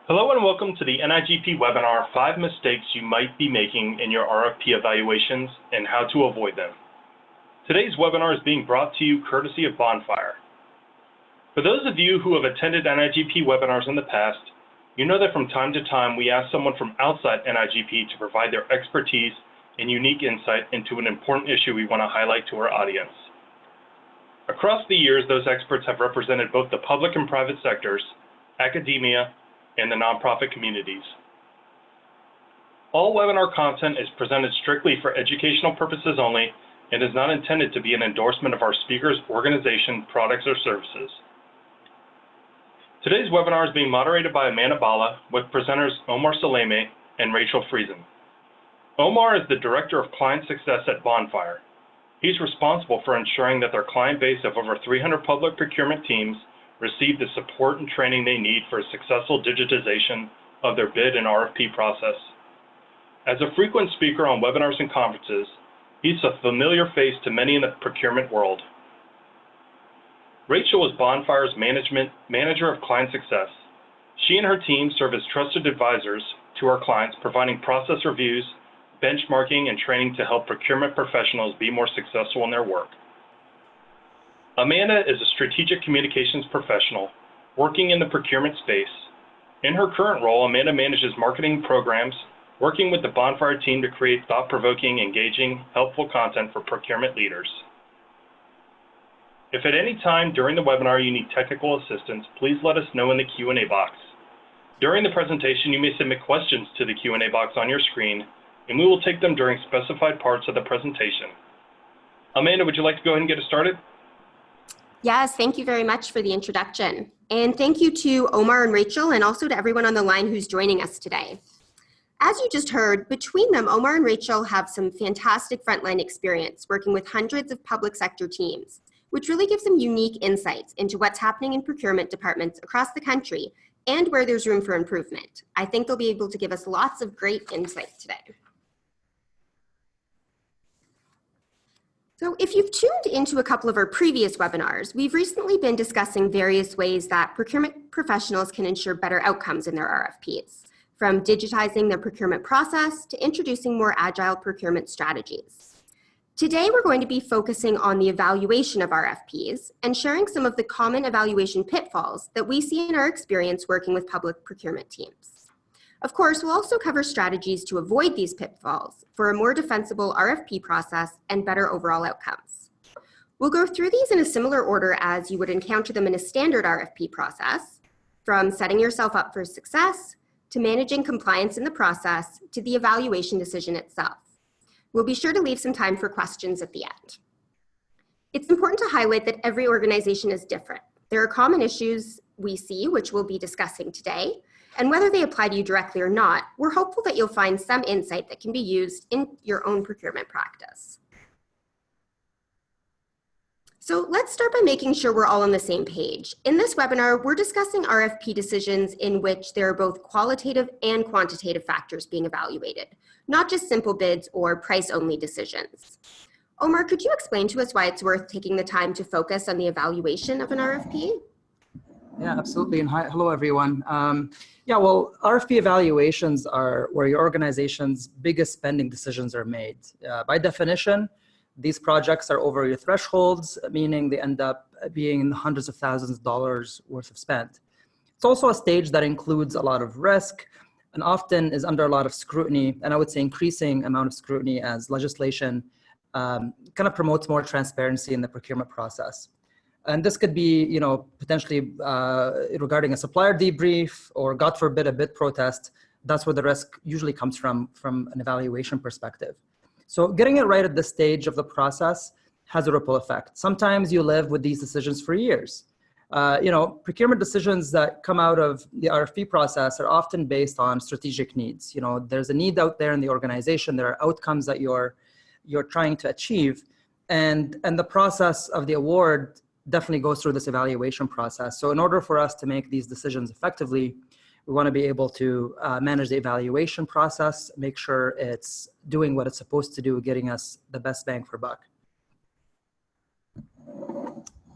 Hello and welcome to the NIGP webinar, 5 Mistakes You Might Be Making in Your RFP Evaluations and How to Avoid Them. Today's webinar is being brought to you courtesy of Bonfire. For those of you who have attended NIGP webinars in the past, you know that from time to time we ask someone from outside NIGP to provide their expertise and unique insight into an important issue we want to highlight to our audience. Across the years, those experts have represented both the public and private sectors, academia, and the nonprofit communities. All webinar content is presented strictly for educational purposes only and is not intended to be an endorsement of our speakers, organization, products, or services. Today's webinar is being moderated by Amanda Bala with presenters Omar Saleme and Rachel Friesen. Omar is the Director of Client Success at Bonfire. He's responsible for ensuring that their client base of over 300 public procurement teams receive the support and training they need for a successful digitization of their bid and RFP process. As a frequent speaker on webinars and conferences, he's a familiar face to many in the procurement world. Rachel is Bonfire's manager of client success. She and her team serve as trusted advisors to our clients, providing process reviews, benchmarking, and training to help procurement professionals be more successful in their work. Amanda is a strategic communications professional working in the procurement space. In her current role, Amanda manages marketing programs, working with the Bonfire team to create thought-provoking, engaging, helpful content for procurement leaders. If at any time during the webinar you need technical assistance, please let us know in the Q&A box. During the presentation, you may submit questions to the Q&A box on your screen, and we will take them during specified parts of the presentation. Amanda, would you like to go ahead and get us started? Yes, thank you very much for the introduction. And thank you to Omar and Rachel, and also to everyone on the line who's joining us today. As you just heard, between them, Omar and Rachel have some fantastic frontline experience working with hundreds of public sector teams, which really gives them unique insights into what's happening in procurement departments across the country and where there's room for improvement. I think they'll be able to give us lots of great insights today. So if you've tuned into a couple of our previous webinars, we've recently been discussing various ways that procurement professionals can ensure better outcomes in their RFPs, from digitizing the procurement process to introducing more agile procurement strategies. Today, we're going to be focusing on the evaluation of RFPs and sharing some of the common evaluation pitfalls that we see in our experience working with public procurement teams. Of course, we'll also cover strategies to avoid these pitfalls for a more defensible RFP process and better overall outcomes. We'll go through these in a similar order as you would encounter them in a standard RFP process, from setting yourself up for success, to managing compliance in the process, to the evaluation decision itself. We'll be sure to leave some time for questions at the end. It's important to highlight that every organization is different. There are common issues we see, which we'll be discussing today, and whether they apply to you directly or not, we're hopeful that you'll find some insight that can be used in your own procurement practice. So let's start by making sure we're all on the same page. In this webinar, we're discussing RFP decisions in which there are both qualitative and quantitative factors being evaluated, not just simple bids or price-only decisions. Omar, could you explain to us why it's worth taking the time to focus on the evaluation of an RFP? Yeah, absolutely. And hi, hello, everyone. Well, RFP evaluations are where your organization's biggest spending decisions are made. By definition, these projects are over your thresholds, meaning they end up being hundreds of thousands of dollars worth of spend. It's also a stage that includes a lot of risk and often is under a lot of scrutiny, and I would say increasing amount of scrutiny as legislation kind of promotes more transparency in the procurement process. And this could be, potentially regarding a supplier debrief or, God forbid, a bid protest. That's where the risk usually comes from an evaluation perspective. So getting it right at this stage of the process has a ripple effect. Sometimes you live with these decisions for years. Procurement decisions that come out of the RFP process are often based on strategic needs. There's a need out there in the organization. There are outcomes that you're trying to achieve, and the process of the award definitely goes through this evaluation process. So in order for us to make these decisions effectively, we want to be able to manage the evaluation process, make sure it's doing what it's supposed to do, getting us the best bang for buck.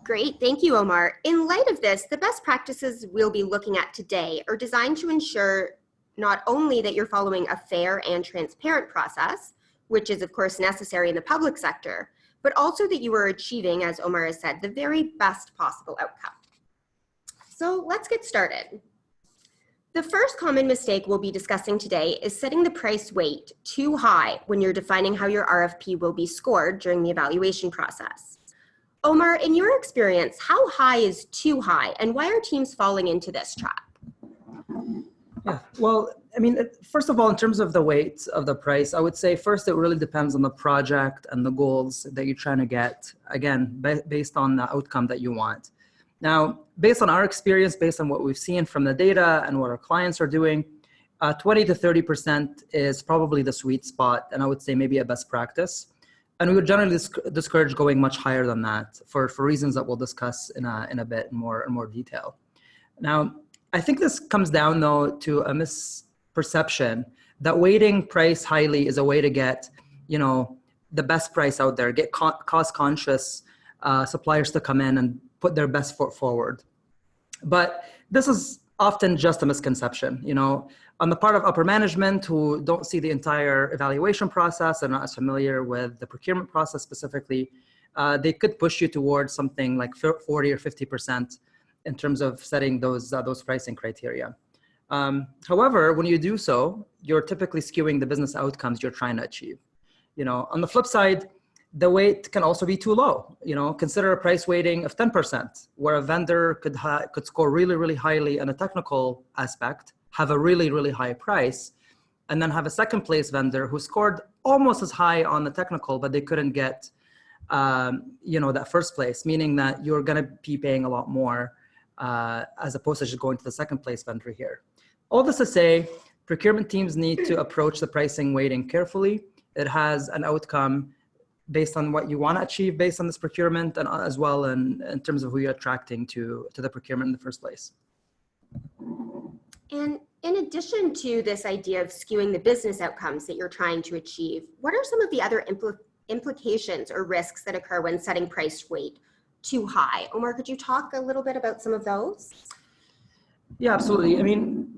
Great, thank you, Omar. In light of this, the best practices we'll be looking at today are designed to ensure not only that you're following a fair and transparent process, which is of course necessary in the public sector, but also that you are achieving, as Omar has said, the very best possible outcome. So let's get started. The first common mistake we'll be discussing today is setting the price weight too high when you're defining how your RFP will be scored during the evaluation process. Omar, in your experience, how high is too high, and why are teams falling into this trap? Yeah, well, I mean, first of all, in terms of the weight of the price, I would say first it really depends on the project and the goals that you're trying to get, again, based on the outcome that you want. Now, based on our experience, based on what we've seen from the data and what our clients are doing, 20 to 30% is probably the sweet spot, and I would say maybe a best practice. And we would generally discourage going much higher than that for reasons that we'll discuss in a bit in more detail. Now, I think this comes down, though, to a misperception that weighting price highly is a way to get, the best price out there, get cost-conscious suppliers to come in and put their best foot forward. But this is often just a misconception, on the part of upper management who don't see the entire evaluation process and not as familiar with the procurement process specifically. They could push you towards something like 40 or 50% in terms of setting those pricing criteria. However, when you do so, you're typically skewing the business outcomes you're trying to achieve. On the flip side, the weight can also be too low. Consider a price weighting of 10%, where a vendor could score really, really highly on a technical aspect, have a really, really high price, and then have a second place vendor who scored almost as high on the technical, but they couldn't get, that first place, meaning that you're going to be paying a lot more as opposed to just going to the second place vendor here. All this to say, procurement teams need to approach the pricing weighting carefully. It has an outcome based on what you want to achieve based on this procurement, and as well in terms of who you're attracting to the procurement in the first place. And in addition to this idea of skewing the business outcomes that you're trying to achieve, what are some of the other implications or risks that occur when setting price weight too high? Omar, could you talk a little bit about some of those? Yeah, absolutely. I mean,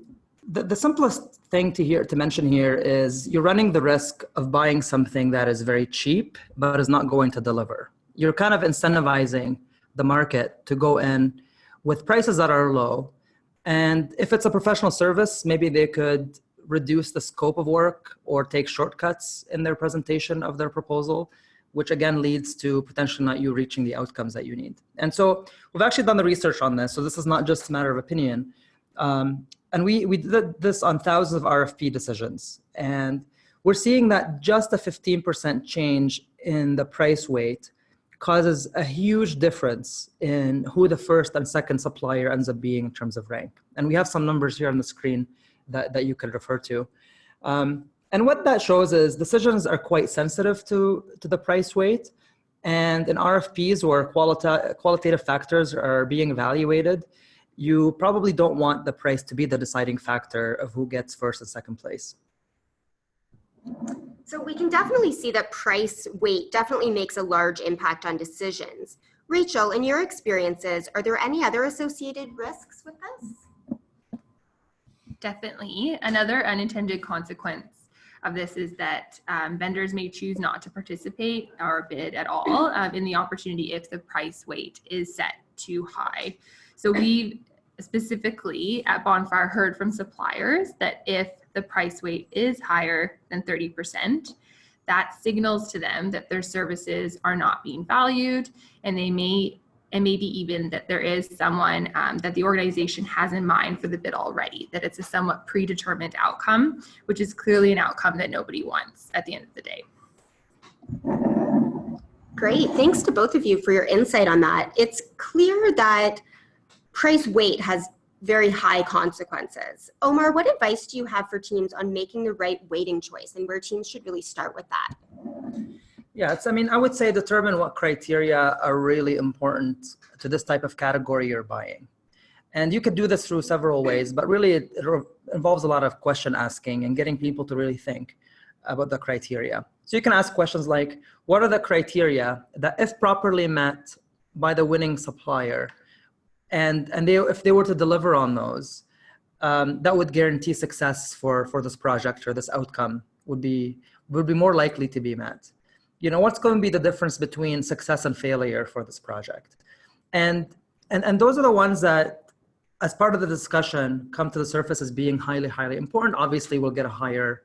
the simplest thing to mention here is you're running the risk of buying something that is very cheap, but is not going to deliver. You're kind of incentivizing the market to go in with prices that are low. And if it's a professional service, maybe they could reduce the scope of work or take shortcuts in their presentation of their proposal, which again leads to potentially not you reaching the outcomes that you need. And so we've actually done the research on this. So this is not just a matter of opinion. And we did this on thousands of RFP decisions. And we're seeing that just a 15% change in the price weight causes a huge difference in who the first and second supplier ends up being in terms of rank. And we have some numbers here on the screen that you could refer to. And what that shows is decisions are quite sensitive to the price weight. And in RFPs where qualitative factors are being evaluated, you probably don't want the price to be the deciding factor of who gets first and second place. So we can definitely see that price weight definitely makes a large impact on decisions. Rachel, in your experiences, are there any other associated risks with this? Definitely. Another unintended consequence of this is that vendors may choose not to participate or bid at all in the opportunity if the price weight is set too high. So we've specifically at Bonfire heard from suppliers that if the price weight is higher than 30%, that signals to them that their services are not being valued, and maybe even that there is someone that the organization has in mind for the bid already, that it's a somewhat predetermined outcome, which is clearly an outcome that nobody wants at the end of the day. Great, thanks to both of you for your insight on that. It's clear that price weight has very high consequences. Omar, what advice do you have for teams on making the right weighting choice and where teams should really start with that? Yeah, I would say determine what criteria are really important to this type of category you're buying. And you could do this through several ways, but really it involves a lot of question asking and getting people to really think about the criteria. So you can ask questions like, what are the criteria that if properly met by the winning supplier, and if they were to deliver on those, that would guarantee success for this project, or this outcome would be more likely to be met. You know, what's going to be the difference between success and failure for this project? And those are the ones that, as part of the discussion, come to the surface as being highly, highly important. Obviously, we'll get a higher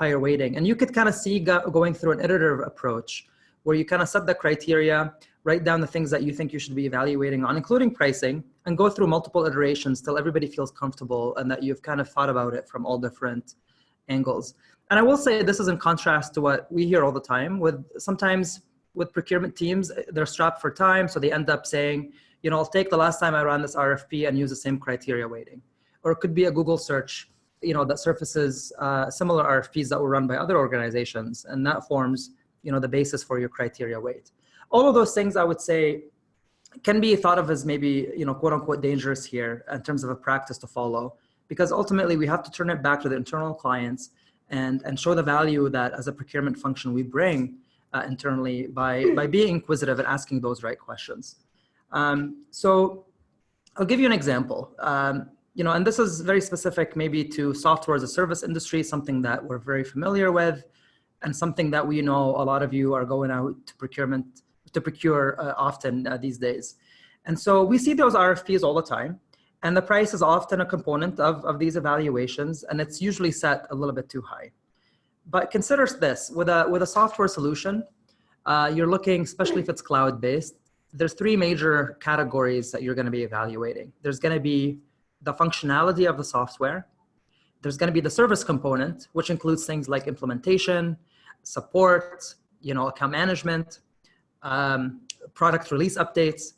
weighting. And you could kind of see going through an iterative approach where you kind of set the criteria, write down the things that you think you should be evaluating on, including pricing, and go through multiple iterations till everybody feels comfortable and that you've kind of thought about it from all different angles. And I will say this is in contrast to what we hear all the time sometimes with procurement teams. They're strapped for time, so they end up saying, you know, I'll take the last time I ran this RFP and use the same criteria weighting. Or it could be a Google search, you know, that surfaces similar RFPs that were run by other organizations, and that forms, you know, the basis for your criteria weight. All of those things, I would say, can be thought of as maybe, you know, quote unquote dangerous here in terms of a practice to follow, because ultimately we have to turn it back to the internal clients and show the value that as a procurement function we bring internally by being inquisitive and asking those right questions. So I'll give you an example. You know, and this is very specific maybe to software as a service industry, something that we're very familiar with, and something that we know a lot of you are going out to procure often these days. And so we see those RFPs all the time, and the price is often a component of these evaluations, and it's usually set a little bit too high. But consider this, with a software solution, you're looking, especially if it's cloud-based, there's three major categories that you're going to be evaluating. There's going to be the functionality of the software. There's going to be the service component, which includes things like implementation, support, you know, account management, product release updates,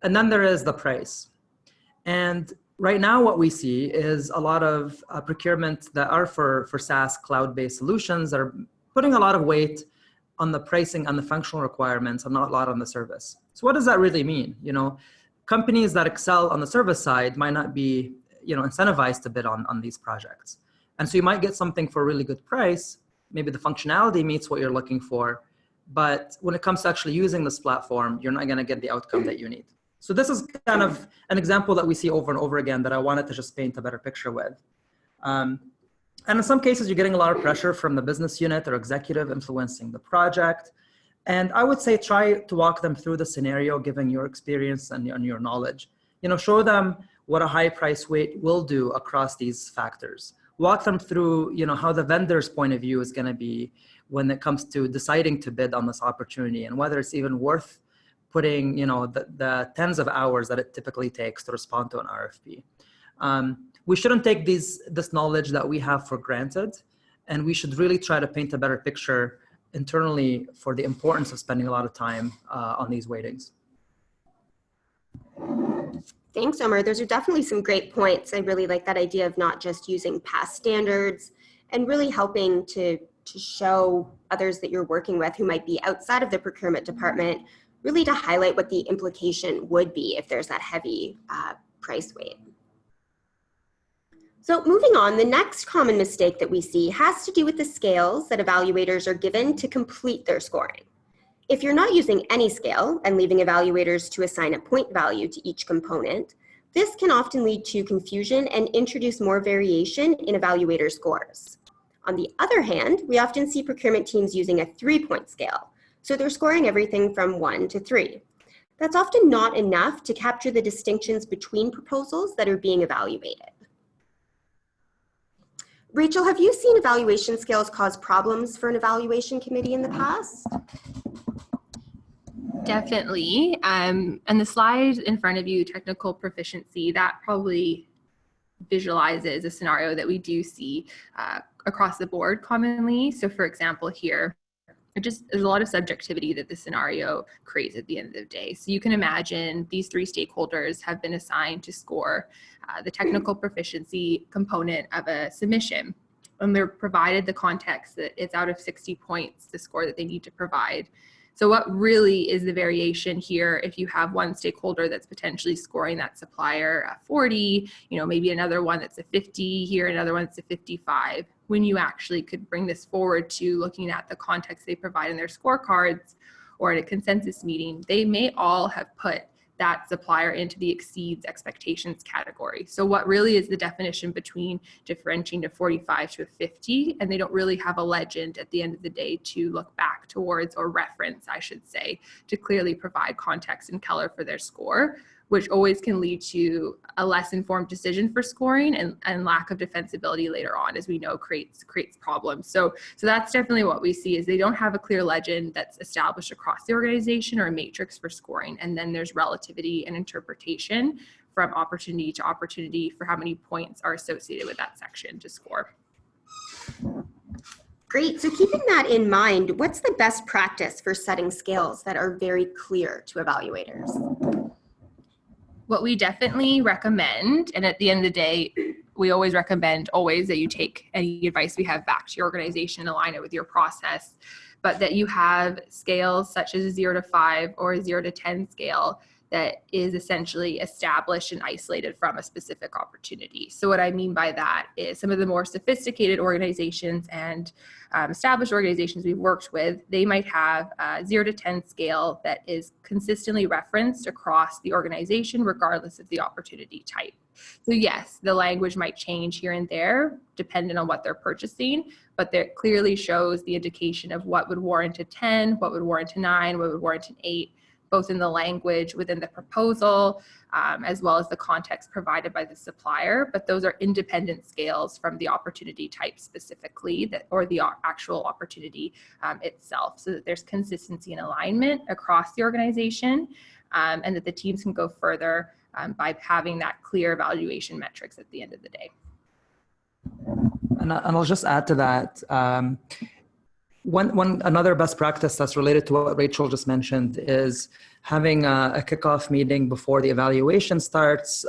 and then there is the price. And right now what we see is a lot of procurement that are for SaaS cloud-based solutions that are putting a lot of weight on the pricing and the functional requirements and not a lot on the service. So what does that really mean? You know, companies that excel on the service side might not be, you know, incentivized to bid on these projects. And so you might get something for a really good price. Maybe the functionality meets what you're looking for, but when it comes to actually using this platform, you're not going to get the outcome that you need. So this is kind of an example that we see over and over again that I wanted to just paint a better picture with. And in some cases, you're getting a lot of pressure from the business unit or executive influencing the project. And I would say try to walk them through the scenario, given your experience and your knowledge. You know, show them what a high price weight will do across these factors. Walk them through, you know, how the vendor's point of view is going to be when it comes to deciding to bid on this opportunity, and whether it's even worth putting, you know, the tens of hours that it typically takes to respond to an RFP. We shouldn't take this knowledge that we have for granted, and we should really try to paint a better picture internally for the importance of spending a lot of time on these weightings. Thanks, Omar. Those are definitely some great points. I really like that idea of not just using past standards and really helping to show others that you're working with who might be outside of the procurement department, really to highlight what the implication would be if there's that heavy price weight. So moving on, the next common mistake that we see has to do with the scales that evaluators are given to complete their scoring. If you're not using any scale and leaving evaluators to assign a point value to each component, this can often lead to confusion and introduce more variation in evaluator scores. On the other hand, we often see procurement teams using a 3-point scale, so they're scoring everything from 1 to 3. That's often not enough to capture the distinctions between proposals that are being evaluated. Rachel, have you seen evaluation scales cause problems for an evaluation committee in the past? Definitely. And the slide in front of you, technical proficiency, that probably visualizes a scenario that we do see across the board commonly. So for example, here, there's a lot of subjectivity that the scenario creates at the end of the day. So you can imagine these 3 stakeholders have been assigned to score the technical proficiency component of a submission. And they're provided the context that it's out of 60 points, the score that they need to provide. So what really is the variation here if you have one stakeholder that's potentially scoring that supplier a 40, you know, maybe another one that's a 50 here, another one that's a 55, when you actually could bring this forward to looking at the context they provide in their scorecards, or at a consensus meeting, they may all have put that supplier into the exceeds expectations category. So what really is the definition between differentiating to 45 to a 50? And they don't really have a legend at the end of the day to look back towards, or reference, I should say, to clearly provide context and color for their score, which always can lead to a less informed decision for scoring, and lack of defensibility later on, as we know, creates problems. So that's definitely what we see, is they don't have a clear legend that's established across the organization or a matrix for scoring. And then there's relativity and interpretation from opportunity to opportunity for how many points are associated with that section to score. Great. So keeping that in mind, what's the best practice for setting scales that are very clear to evaluators? What we definitely recommend, and at the end of the day, we always recommend that you take any advice we have back to your organization, align it with your process, but that you have scales such as a 0 to 5 or a 0 to 10 scale that is essentially established and isolated from a specific opportunity. So what I mean by that is some of the more sophisticated organizations and established organizations we've worked with, they might have a 0 to 10 scale that is consistently referenced across the organization, regardless of the opportunity type. So yes, the language might change here and there, depending on what they're purchasing, but that clearly shows the indication of what would warrant a 10, what would warrant a 9, what would warrant an 8, both in the language within the proposal, as well as the context provided by the supplier. But those are independent scales from the opportunity type specifically, or the actual opportunity itself, so that there's consistency and alignment across the organization, and that the teams can go further by having that clear evaluation metrics at the end of the day. And I'll just add to that. Another best practice that's related to what Rachel just mentioned is having a kickoff meeting before the evaluation starts,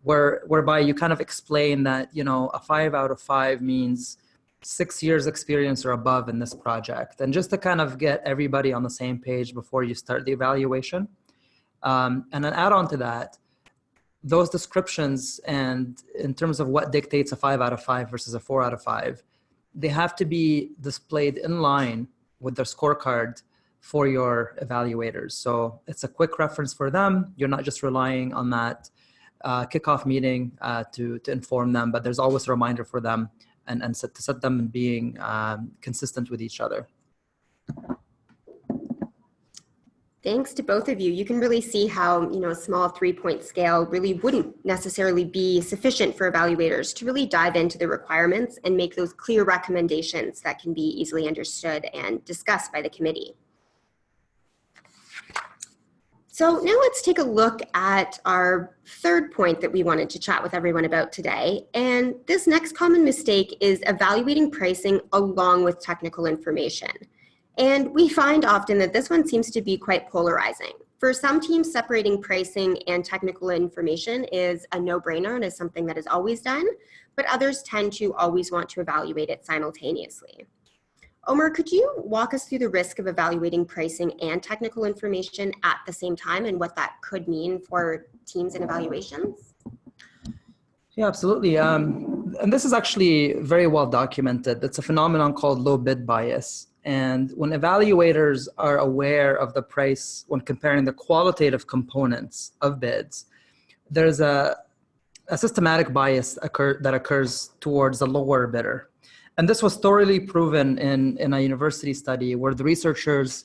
whereby you kind of explain that, a 5 out of 5 means 6 years experience or above in this project. And just to kind of get everybody on the same page before you start the evaluation. And an add-on to that, those descriptions, and in terms of what dictates a 5 out of 5 versus a 4 out of 5, they have to be displayed in line with their scorecard for your evaluators. So it's a quick reference for them. You're not just relying on that kickoff meeting to inform them, but there's always a reminder for them and to set them being consistent with each other. Thanks to both of you. You can really see how, a small 3-point scale really wouldn't necessarily be sufficient for evaluators to really dive into the requirements and make those clear recommendations that can be easily understood and discussed by the committee. So now let's take a look at our third point that we wanted to chat with everyone about today. And this next common mistake is evaluating pricing along with technical information. And we find often that this one seems to be quite polarizing. For some teams, separating pricing and technical information is a no-brainer and is something that is always done, but others tend to always want to evaluate it simultaneously. Omer, could you walk us through the risk of evaluating pricing and technical information at the same time and what that could mean for teams and evaluations? Yeah, absolutely. And this is actually very well documented. It's a phenomenon called low bid bias. And when evaluators are aware of the price when comparing the qualitative components of bids, there's a systematic bias that occurs towards the lower bidder. And this was thoroughly proven in a university study where the researchers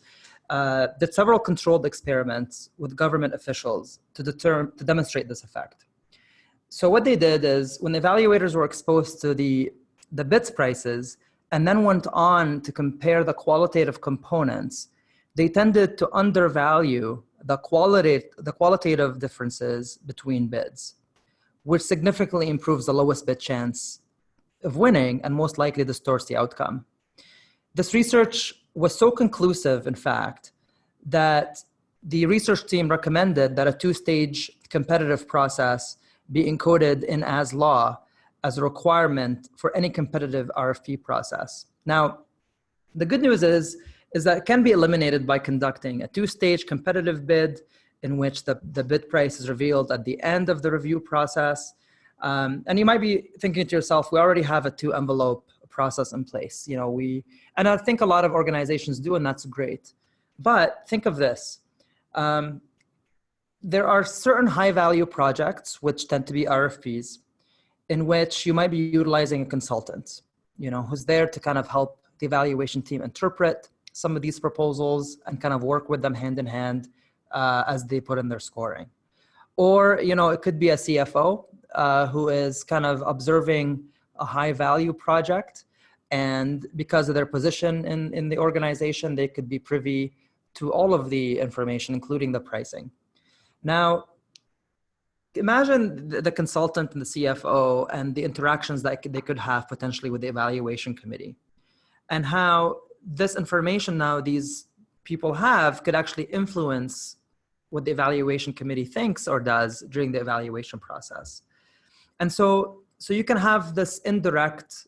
did several controlled experiments with government officials to demonstrate this effect. So what they did is when evaluators were exposed to the bids prices, and then went on to compare the qualitative components, they tended to undervalue the qualitative differences between bids, which significantly improves the lowest bid chance of winning and most likely distorts the outcome. This research was so conclusive, in fact, that the research team recommended that a 2-stage competitive process be encoded in as law as a requirement for any competitive RFP process. Now, the good news is that it can be eliminated by conducting a 2-stage competitive bid in which the bid price is revealed at the end of the review process. And you might be thinking to yourself, we already have a 2-envelope process in place. And I think a lot of organizations do, and that's great. But think of this. There are certain high-value projects, which tend to be RFPs, in which you might be utilizing a consultant, who's there to kind of help the evaluation team interpret some of these proposals and kind of work with them hand in hand as they put in their scoring. Or, it could be a CFO who is kind of observing a high-value project, and because of their position in the organization, they could be privy to all of the information, including the pricing. Now, imagine the consultant and the CFO and the interactions that they could have potentially with the evaluation committee, and how this information now these people have could actually influence what the evaluation committee thinks or does during the evaluation process. And so you can have this indirect,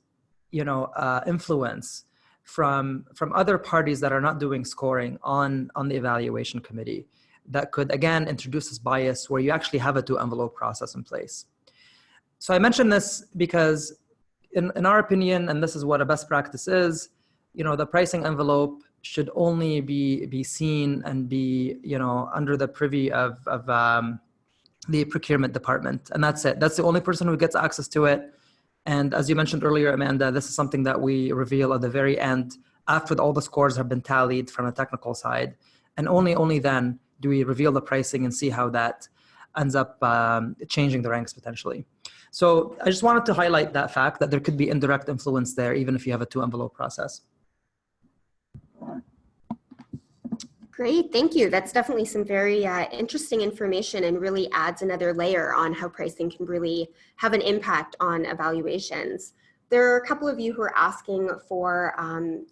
influence from other parties that are not doing scoring on the evaluation committee that could, again, introduce this bias where you actually have a two-envelope process in place. So I mention this because in our opinion, and this is what a best practice is, the pricing envelope should only be seen and be, under the privy of the procurement department. And that's it. That's the only person who gets access to it. And as you mentioned earlier, Amanda, this is something that we reveal at the very end after all the scores have been tallied from a technical side. And only then do we reveal the pricing and see how that ends up changing the ranks potentially. So I just wanted to highlight that fact that there could be indirect influence there, even if you have a two-envelope process. Great, thank you. That's definitely some very interesting information and really adds another layer on how pricing can really have an impact on evaluations. There are a couple of you who are asking for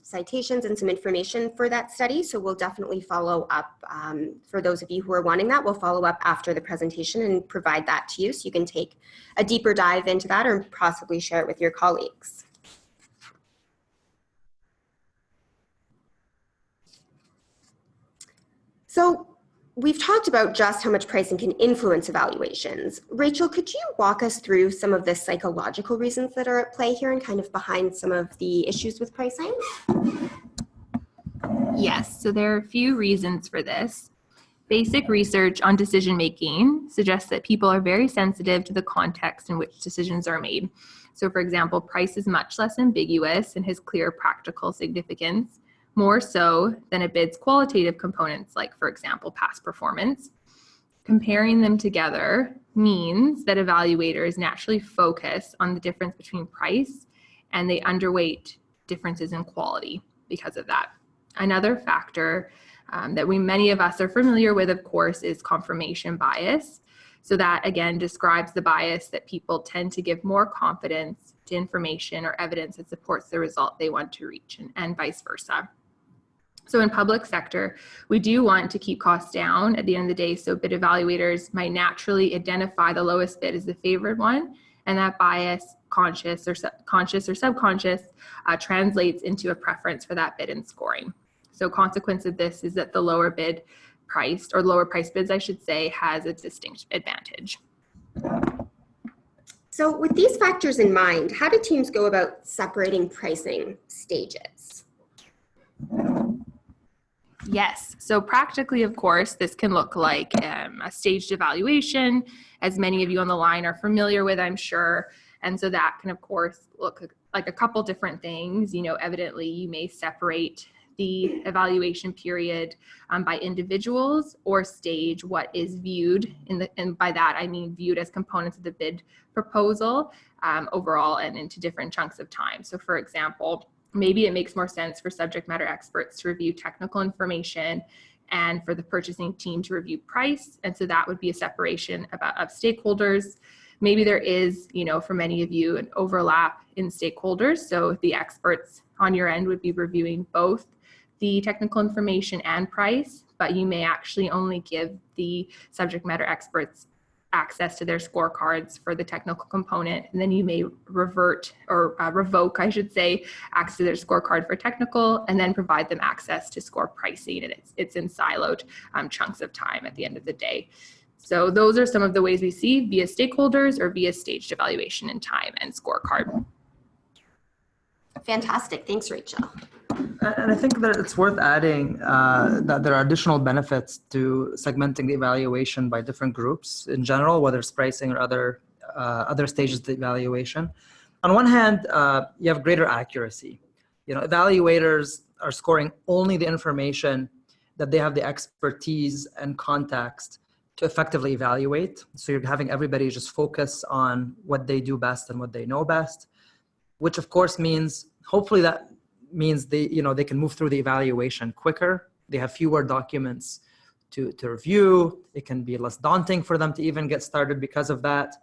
citations and some information for that study, so we'll definitely follow up. For those of you who are wanting that, we'll follow up after the presentation and provide that to you so you can take a deeper dive into that or possibly share it with your colleagues. So we've talked about just how much pricing can influence evaluations. Rachel, could you walk us through some of the psychological reasons that are at play here and kind of behind some of the issues with pricing? Yes, so there are a few reasons for this. Basic research on decision-making suggests that people are very sensitive to the context in which decisions are made. So for example, price is much less ambiguous and has clear practical significance, more so than a bid's qualitative components, like, for example, past performance. Comparing them together means that evaluators naturally focus on the difference between price, and they underweight differences in quality because of that. Another factor that many of us are familiar with, of course, is confirmation bias. So that, again, describes the bias that people tend to give more confidence to information or evidence that supports the result they want to reach, and vice versa. So in public sector, we do want to keep costs down at the end of the day, so bid evaluators might naturally identify the lowest bid as the favored one, and that bias, conscious or subconscious, translates into a preference for that bid in scoring. So consequence of this is that the lower bid priced, or lower price bids, I should say, has a distinct advantage. So with these factors in mind, how do teams go about separating pricing stages? Yes, so practically, of course, this can look like a staged evaluation, as many of you on the line are familiar with, I'm sure. And so that can, of course, look like a couple different things. Evidently, you may separate the evaluation period by individuals, or stage what is viewed, and by that I mean viewed as components of the bid proposal overall and into different chunks of time. So for example, maybe it makes more sense for subject matter experts to review technical information and for the purchasing team to review price. And so that would be a separation of stakeholders. Maybe there is, for many of you, an overlap in stakeholders. So the experts on your end would be reviewing both the technical information and price, but you may actually only give the subject matter experts access to their scorecards for the technical component, and then you may revoke, I should say, access to their scorecard for technical, and then provide them access to score pricing, and it's in siloed chunks of time at the end of the day. So those are some of the ways we see via stakeholders or via staged evaluation in time and scorecard. Fantastic, thanks, Rachel. And I think that it's worth adding that there are additional benefits to segmenting the evaluation by different groups in general, whether it's pricing or other stages of the evaluation. On one hand, you have greater accuracy. Evaluators are scoring only the information that they have the expertise and context to effectively evaluate. So you're having everybody just focus on what they do best and what they know best, which of course means, hopefully that means they can move through the evaluation quicker. They have fewer documents to review. It can be less daunting for them to even get started because of that.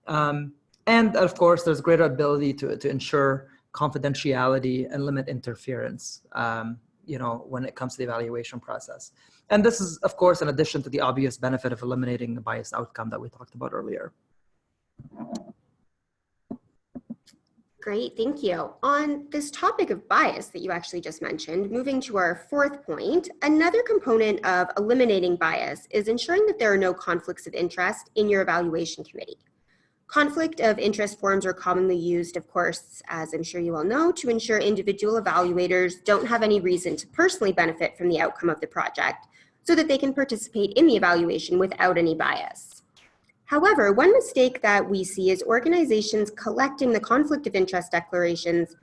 And of course, there's greater ability to ensure confidentiality and limit interference, when it comes to the evaluation process. And this is, of course, in addition to the obvious benefit of eliminating the biased outcome that we talked about earlier. Great, thank you. On this topic of bias that you actually just mentioned, moving to our fourth point, another component of eliminating bias is ensuring that there are no conflicts of interest in your evaluation committee. Conflict of interest forms are commonly used, of course, as I'm sure you all know, to ensure individual evaluators don't have any reason to personally benefit from the outcome of the project so that they can participate in the evaluation without any bias. However, one mistake that we see is organizations collecting the conflict of interest declarations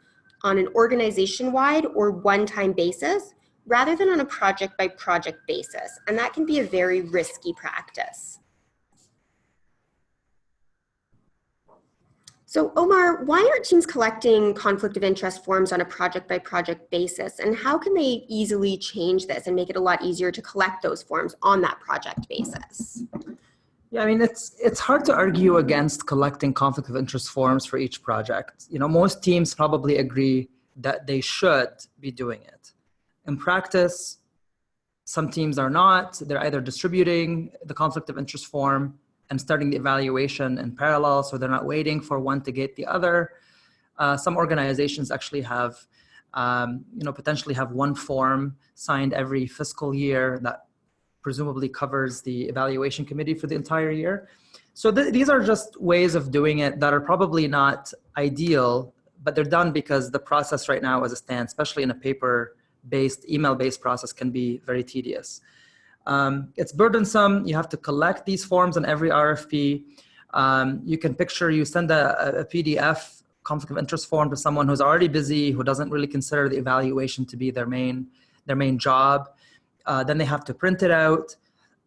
on an organization-wide or one-time basis rather than on a project-by-project basis, and that can be a very risky practice. So Omar, why aren't teams collecting conflict of interest forms on a project-by-project basis, and how can they easily change this and make it a lot easier to collect those forms on that project basis? Yeah, I mean, it's hard to argue against collecting conflict of interest forms for each project. Most teams probably agree that they should be doing it. In practice, some teams are not. They're either distributing the conflict of interest form and starting the evaluation in parallel, so they're not waiting for one to gate the other. Some organizations actually have, potentially have one form signed every fiscal year that presumably covers the evaluation committee for the entire year. So these are just ways of doing it that are probably not ideal, but they're done because the process right now as it stands, especially in a paper-based, email-based process, can be very tedious. It's burdensome. You have to collect these forms on every RFP. You can picture you send a PDF conflict of interest form to someone who's already busy, who doesn't really consider the evaluation to be their main job. Then they have to print it out,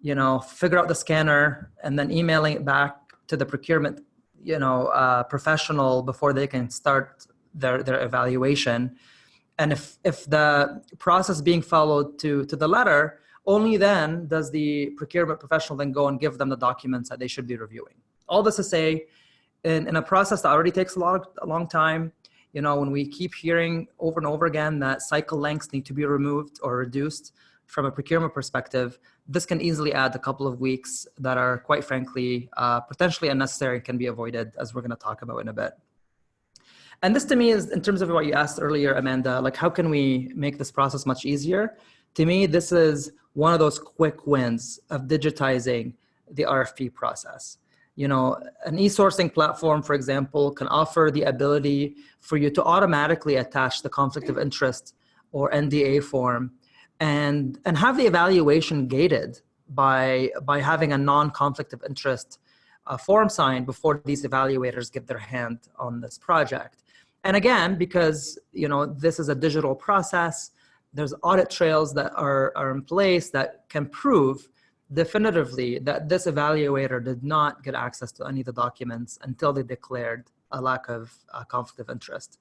figure out the scanner, and then emailing it back to the procurement, professional before they can start their evaluation. And if the process being followed to the letter, only then does the procurement professional then go and give them the documents that they should be reviewing. All this to say, in a process that already takes a long time, when we keep hearing over and over again that cycle lengths need to be removed or reduced, from a procurement perspective, this can easily add a couple of weeks that are, quite frankly, potentially unnecessary and can be avoided, as we're going to talk about in a bit. And this to me is, in terms of what you asked earlier, Amanda, like how can we make this process much easier? To me, this is one of those quick wins of digitizing the RFP process. An e-sourcing platform, for example, can offer the ability for you to automatically attach the conflict of interest or NDA form and have the evaluation gated by having a non-conflict of interest form signed before these evaluators get their hand on this project. And again, because this is a digital process, there's audit trails that are in place that can prove definitively that this evaluator did not get access to any of the documents until they declared a lack of conflict of interest.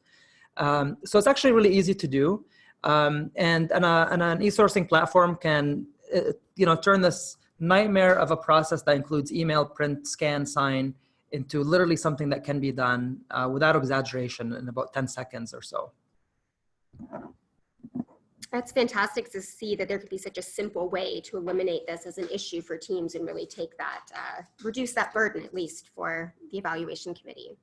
So it's actually really easy to do. And an e-sourcing platform can, turn this nightmare of a process that includes email, print, scan, sign into literally something that can be done without exaggeration in about 10 seconds or so. That's fantastic to see that there could be such a simple way to eliminate this as an issue for teams and really take that, reduce that burden, at least for the evaluation committee.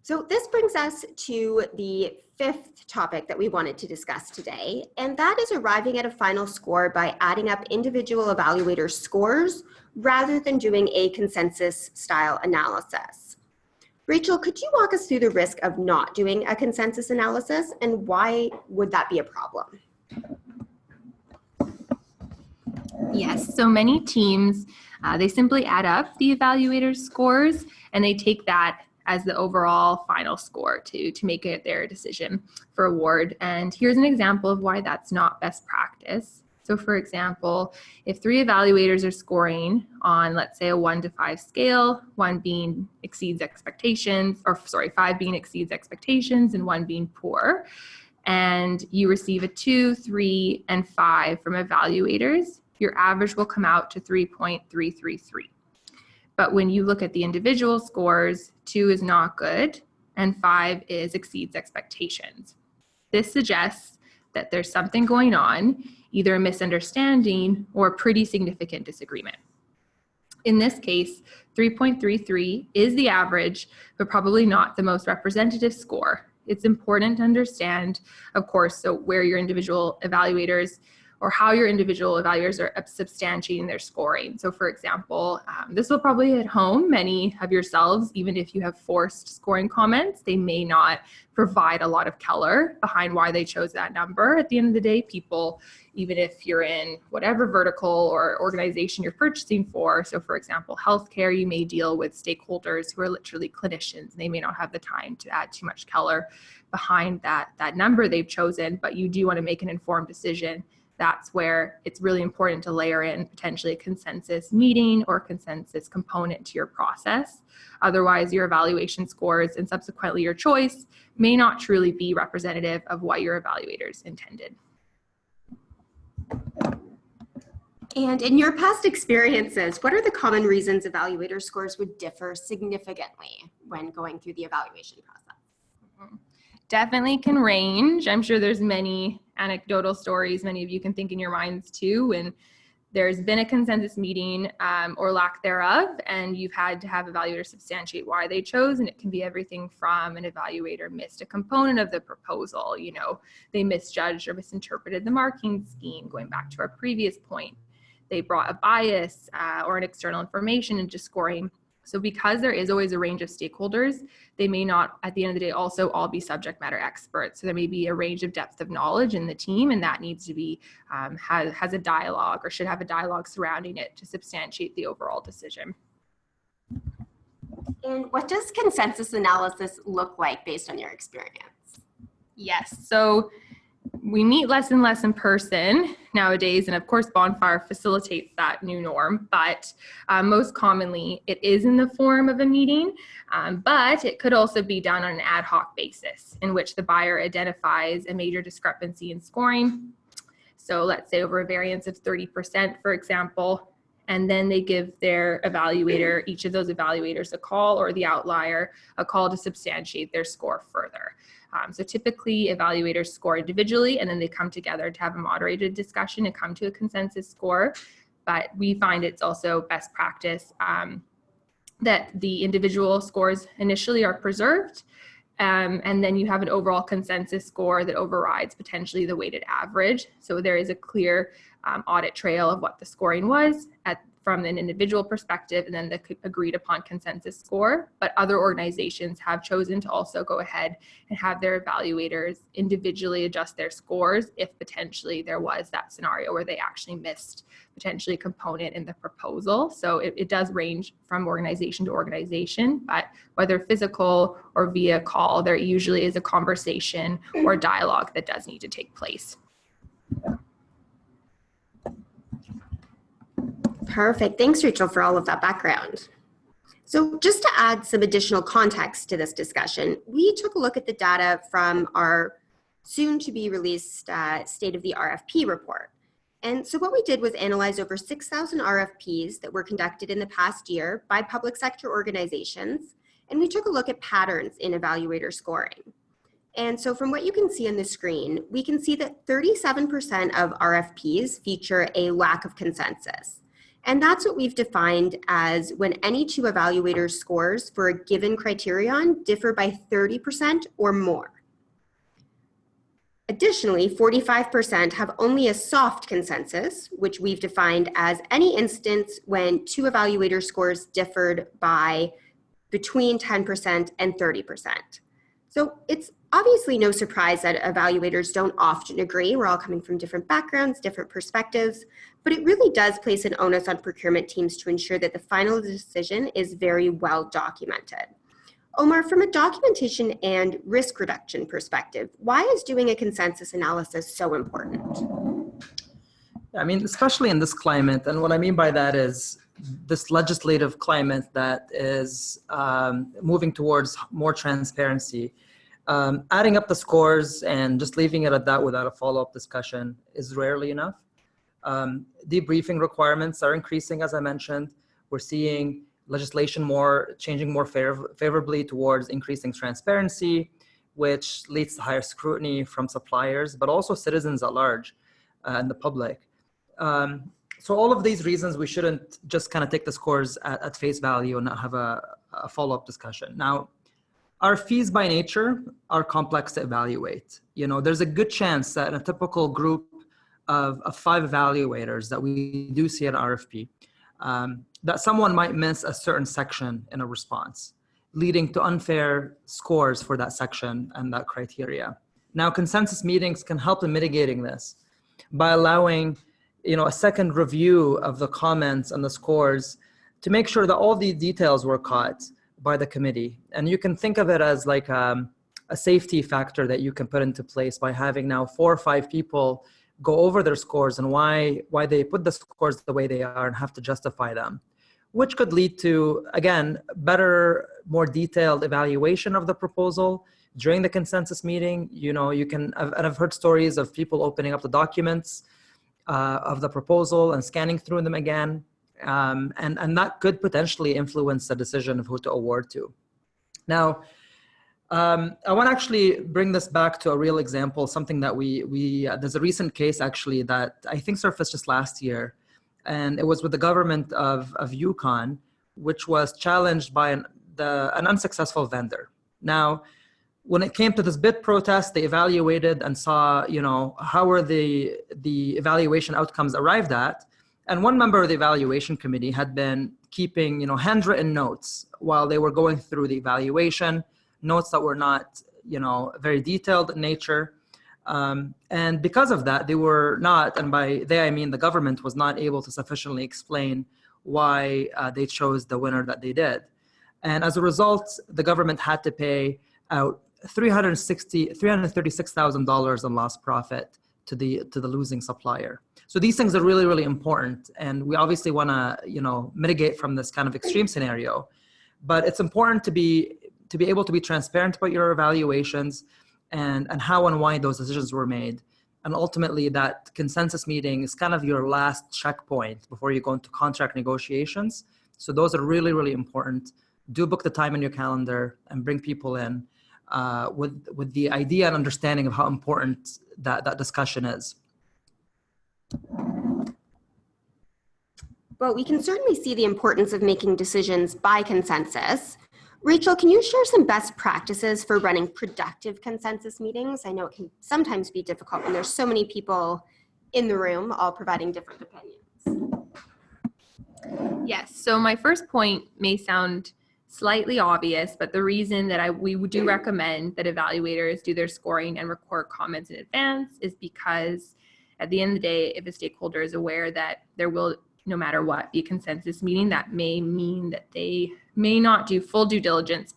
So this brings us to the fifth topic that we wanted to discuss today, and that is arriving at a final score by adding up individual evaluator scores rather than doing a consensus style analysis. Rachel, could you walk us through the risk of not doing a consensus analysis and why would that be a problem? Yes, so many teams, they simply add up the evaluators' scores and they take that as the overall final score to make it their decision for award. And here's an example of why that's not best practice. So for example, if 3 evaluators are scoring on, let's say, a 1 to 5 scale, 1 being exceeds expectations, or sorry, 5 being exceeds expectations and 1 being poor, and you receive a 2, 3, and 5 from evaluators, your average will come out to 3.333. But when you look at the individual scores, 2 is not good and 5 is exceeds expectations. This suggests that there's something going on, either a misunderstanding or a pretty significant disagreement. In this case, 3.33 is the average, but probably not the most representative score. It's important to understand, of course, so where your individual evaluators or how your individual evaluators are substantiating their scoring. So for example, this will probably hit home. Many of yourselves, even if you have forced scoring comments, they may not provide a lot of color behind why they chose that number. At the end of the day, people, even if you're in whatever vertical or organization you're purchasing for, so for example, healthcare, you may deal with stakeholders who are literally clinicians. They may not have the time to add too much color behind that number they've chosen, but you do want to make an informed decision. That's where it's really important to layer in potentially a consensus meeting or consensus component to your process. Otherwise, your evaluation scores and subsequently your choice may not truly be representative of what your evaluators intended. And in your past experiences, what are the common reasons evaluator scores would differ significantly when going through the evaluation process? Definitely can range. I'm sure there's many anecdotal stories many of you can think in your minds too, when there's been a consensus meeting or lack thereof, and you've had to have evaluators substantiate why they chose, and it can be everything from an evaluator missed a component of the proposal, they misjudged or misinterpreted the marking scheme, going back to our previous point. They brought a bias or an external information into scoring. So because there is always a range of stakeholders, they may not, at the end of the day, also all be subject matter experts. So there may be a range of depth of knowledge in the team, and that needs to be, has a dialogue or should have a dialogue surrounding it to substantiate the overall decision. And what does consensus analysis look like based on your experience? Yes, so we meet less and less in person nowadays, and of course Bonfire facilitates that new norm, but most commonly it is in the form of a meeting, but it could also be done on an ad hoc basis in which the buyer identifies a major discrepancy in scoring. So let's say over a variance of 30%, for example, and then they give their evaluator, each of those evaluators, a call, or the outlier a call to substantiate their score further. So typically evaluators score individually and then they come together to have a moderated discussion and come to a consensus score. But we find it's also best practice that the individual scores initially are preserved, and then you have an overall consensus score that overrides potentially the weighted average. So there is a clear audit trail of what the scoring was from an individual perspective, and then the agreed upon consensus score. But other organizations have chosen to also go ahead and have their evaluators individually adjust their scores if potentially there was that scenario where they actually missed potentially a component in the proposal. So it does range from organization to organization, but whether physical or via call, there usually is a conversation or dialogue that does need to take place. Perfect. Thanks, Rachel, for all of that background. So just to add some additional context to this discussion, we took a look at the data from our soon-to-be released State of the RFP report. And so what we did was analyze over 6,000 RFPs that were conducted in the past year by public sector organizations, and we took a look at patterns in evaluator scoring. And so from what you can see on the screen, we can see that 37% of RFPs feature a lack of consensus. And that's what we've defined as when any two evaluators' scores for a given criterion differ by 30% or more. Additionally, 45% have only a soft consensus, which we've defined as any instance when two evaluator scores differed by between 10% and 30%. So it's obviously no surprise that evaluators don't often agree. We're all coming from different backgrounds, different perspectives, but it really does place an onus on procurement teams to ensure that the final decision is very well documented. Omar, from a documentation and risk reduction perspective, why is doing a consensus analysis so important? I mean, especially in this climate, and what I mean by that is this legislative climate that is moving towards more transparency. Adding up the scores and just leaving it at that without a follow-up discussion is rarely enough. Debriefing requirements are increasing, as I mentioned. We're seeing legislation changing more favorably towards increasing transparency, which leads to higher scrutiny from suppliers, but also citizens at large and the public. So all of these reasons, we shouldn't just kind of take the scores at face value and not have a follow-up discussion. Now, our fees by nature are complex to evaluate. There's a good chance that in a typical group of 5 evaluators that we do see at RFP, that someone might miss a certain section in a response, leading to unfair scores for that section and that criteria. Now, consensus meetings can help in mitigating this by allowing a second review of the comments and the scores to make sure that all the details were caught by the committee. And you can think of it as like a safety factor that you can put into place by having now 4 or 5 people go over their scores and why they put the scores the way they are and have to justify them, which could lead to, again, better, more detailed evaluation of the proposal during the consensus meeting. I've heard stories of people opening up the documents of the proposal and scanning through them again. And that could potentially influence the decision of who to award to. Now, I want to actually bring this back to a real example, something that there's a recent case actually that I think surfaced just last year, and it was with the government of Yukon, which was challenged by an unsuccessful vendor. Now, when it came to this bid protest, they evaluated and saw, how were the evaluation outcomes arrived at. And one member of the evaluation committee had been keeping, handwritten notes while they were going through the evaluation, notes that were not, very detailed in nature. And because of that, they were not, and by they, I mean the government was not able to sufficiently explain why they chose the winner that they did. And as a result, the government had to pay out $336,000 in lost profit to the losing supplier. So these things are really, really important. And we obviously want to, mitigate from this kind of extreme scenario. But it's important to be able to be transparent about your evaluations and how and why those decisions were made. And ultimately, that consensus meeting is kind of your last checkpoint before you go into contract negotiations. So those are really, really important. Do book the time in your calendar and bring people in with the idea and understanding of how important that discussion is. Well, we can certainly see the importance of making decisions by consensus. Rachel, can you share some best practices for running productive consensus meetings? I know it can sometimes be difficult when there's so many people in the room all providing different opinions. Yes, so my first point may sound slightly obvious, but the reason that we do recommend that evaluators do their scoring and record comments in advance is because at the end of the day, if a stakeholder is aware that there will, no matter what, be a consensus meeting, that may mean that they may not do full due diligence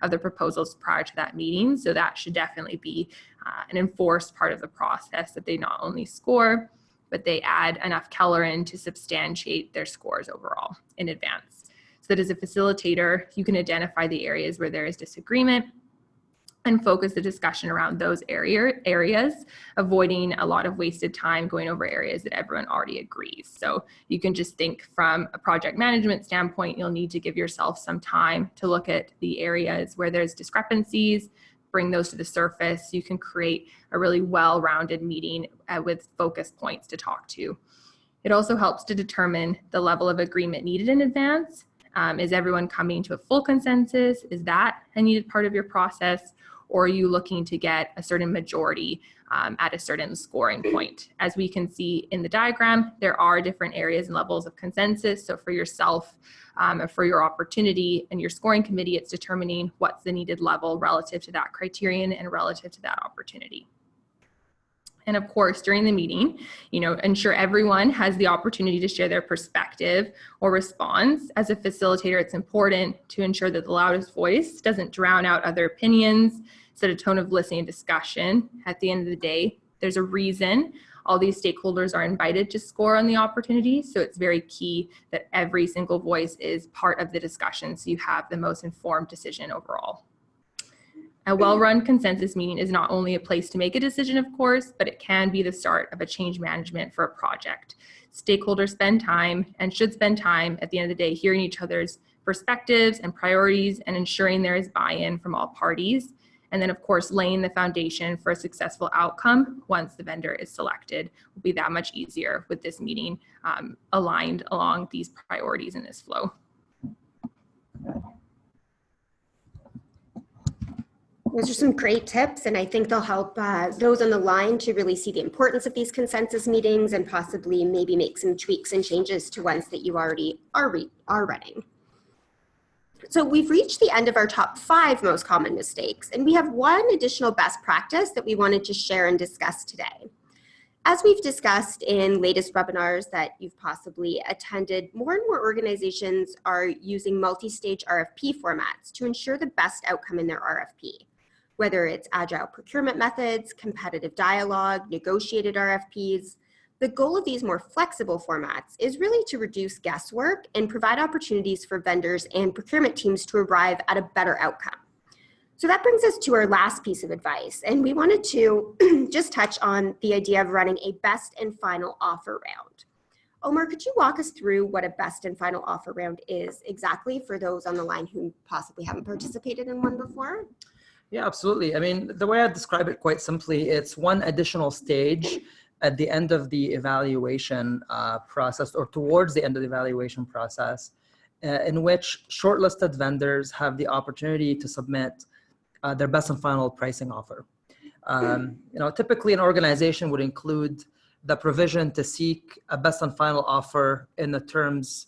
of the proposals prior to that meeting. So that should definitely be an enforced part of the process, that they not only score, but they add enough color in to substantiate their scores overall in advance. So that as a facilitator, you can identify the areas where there is disagreement and focus the discussion around those areas, avoiding a lot of wasted time going over areas that everyone already agrees. So you can just think from a project management standpoint, you'll need to give yourself some time to look at the areas where there's discrepancies, bring those to the surface. You can create a really well-rounded meeting with focus points to talk to. It also helps to determine the level of agreement needed in advance. Is everyone coming to a full consensus? Is that a needed part of your process? or are you looking to get a certain majority at a certain scoring point? As we can see in the diagram, there are different areas and levels of consensus. So for yourself, for your opportunity and your scoring committee, it's determining what's the needed level relative to that criterion and relative to that opportunity. And of course, during the meeting, ensure everyone has the opportunity to share their perspective or response. As a facilitator, it's important to ensure that the loudest voice doesn't drown out other opinions, set a tone of listening and discussion. At the end of the day, there's a reason all these stakeholders are invited to score on the opportunity. So it's very key that every single voice is part of the discussion so you have the most informed decision overall. A well-run consensus meeting is not only a place to make a decision, of course, but it can be the start of a change management for a project. Stakeholders spend time and should spend time at the end of the day hearing each other's perspectives and priorities and ensuring there is buy-in from all parties. And then, of course, laying the foundation for a successful outcome once the vendor is selected will be that much easier with this meeting aligned along these priorities in this flow. Those are some great tips, and I think they'll help those on the line to really see the importance of these consensus meetings and possibly maybe make some tweaks and changes to ones that you already are running. So we've reached the end of our top 5 most common mistakes, and we have one additional best practice that we wanted to share and discuss today. As we've discussed in latest webinars that you've possibly attended, more and more organizations are using multi-stage RFP formats to ensure the best outcome in their RFP. Whether it's agile procurement methods, competitive dialogue, negotiated RFPs, the goal of these more flexible formats is really to reduce guesswork and provide opportunities for vendors and procurement teams to arrive at a better outcome. So that brings us to our last piece of advice, and we wanted to just touch on the idea of running a best and final offer round. Omar, could you walk us through what a best and final offer round is exactly for those on the line who possibly haven't participated in one before? Yeah, absolutely. I mean, the way I describe it quite simply, it's one additional stage at the end of the evaluation process, or towards the end of the evaluation process, in which shortlisted vendors have the opportunity to submit their best and final pricing offer. Typically an organization would include the provision to seek a best and final offer in the terms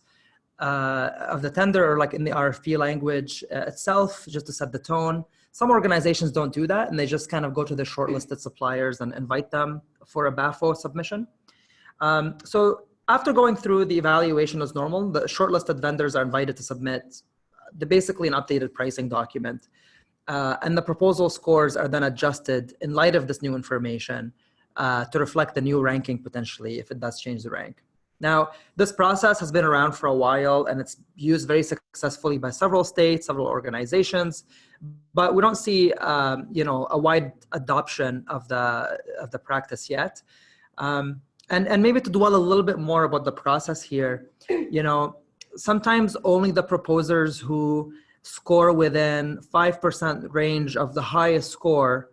of the tender, or like in the RFP language itself, just to set the tone. Some organizations don't do that, and they just kind of go to the shortlisted suppliers and invite them for a BAFO submission. So after going through the evaluation as normal, the shortlisted vendors are invited to submit basically an updated pricing document. And the proposal scores are then adjusted in light of this new information to reflect the new ranking potentially, if it does change the rank. Now, this process has been around for a while, and it's used very successfully by several states, several organizations, but we don't see, a wide adoption of the practice yet. And maybe to dwell a little bit more about the process here, sometimes only the proposers who score within 5% range of the highest score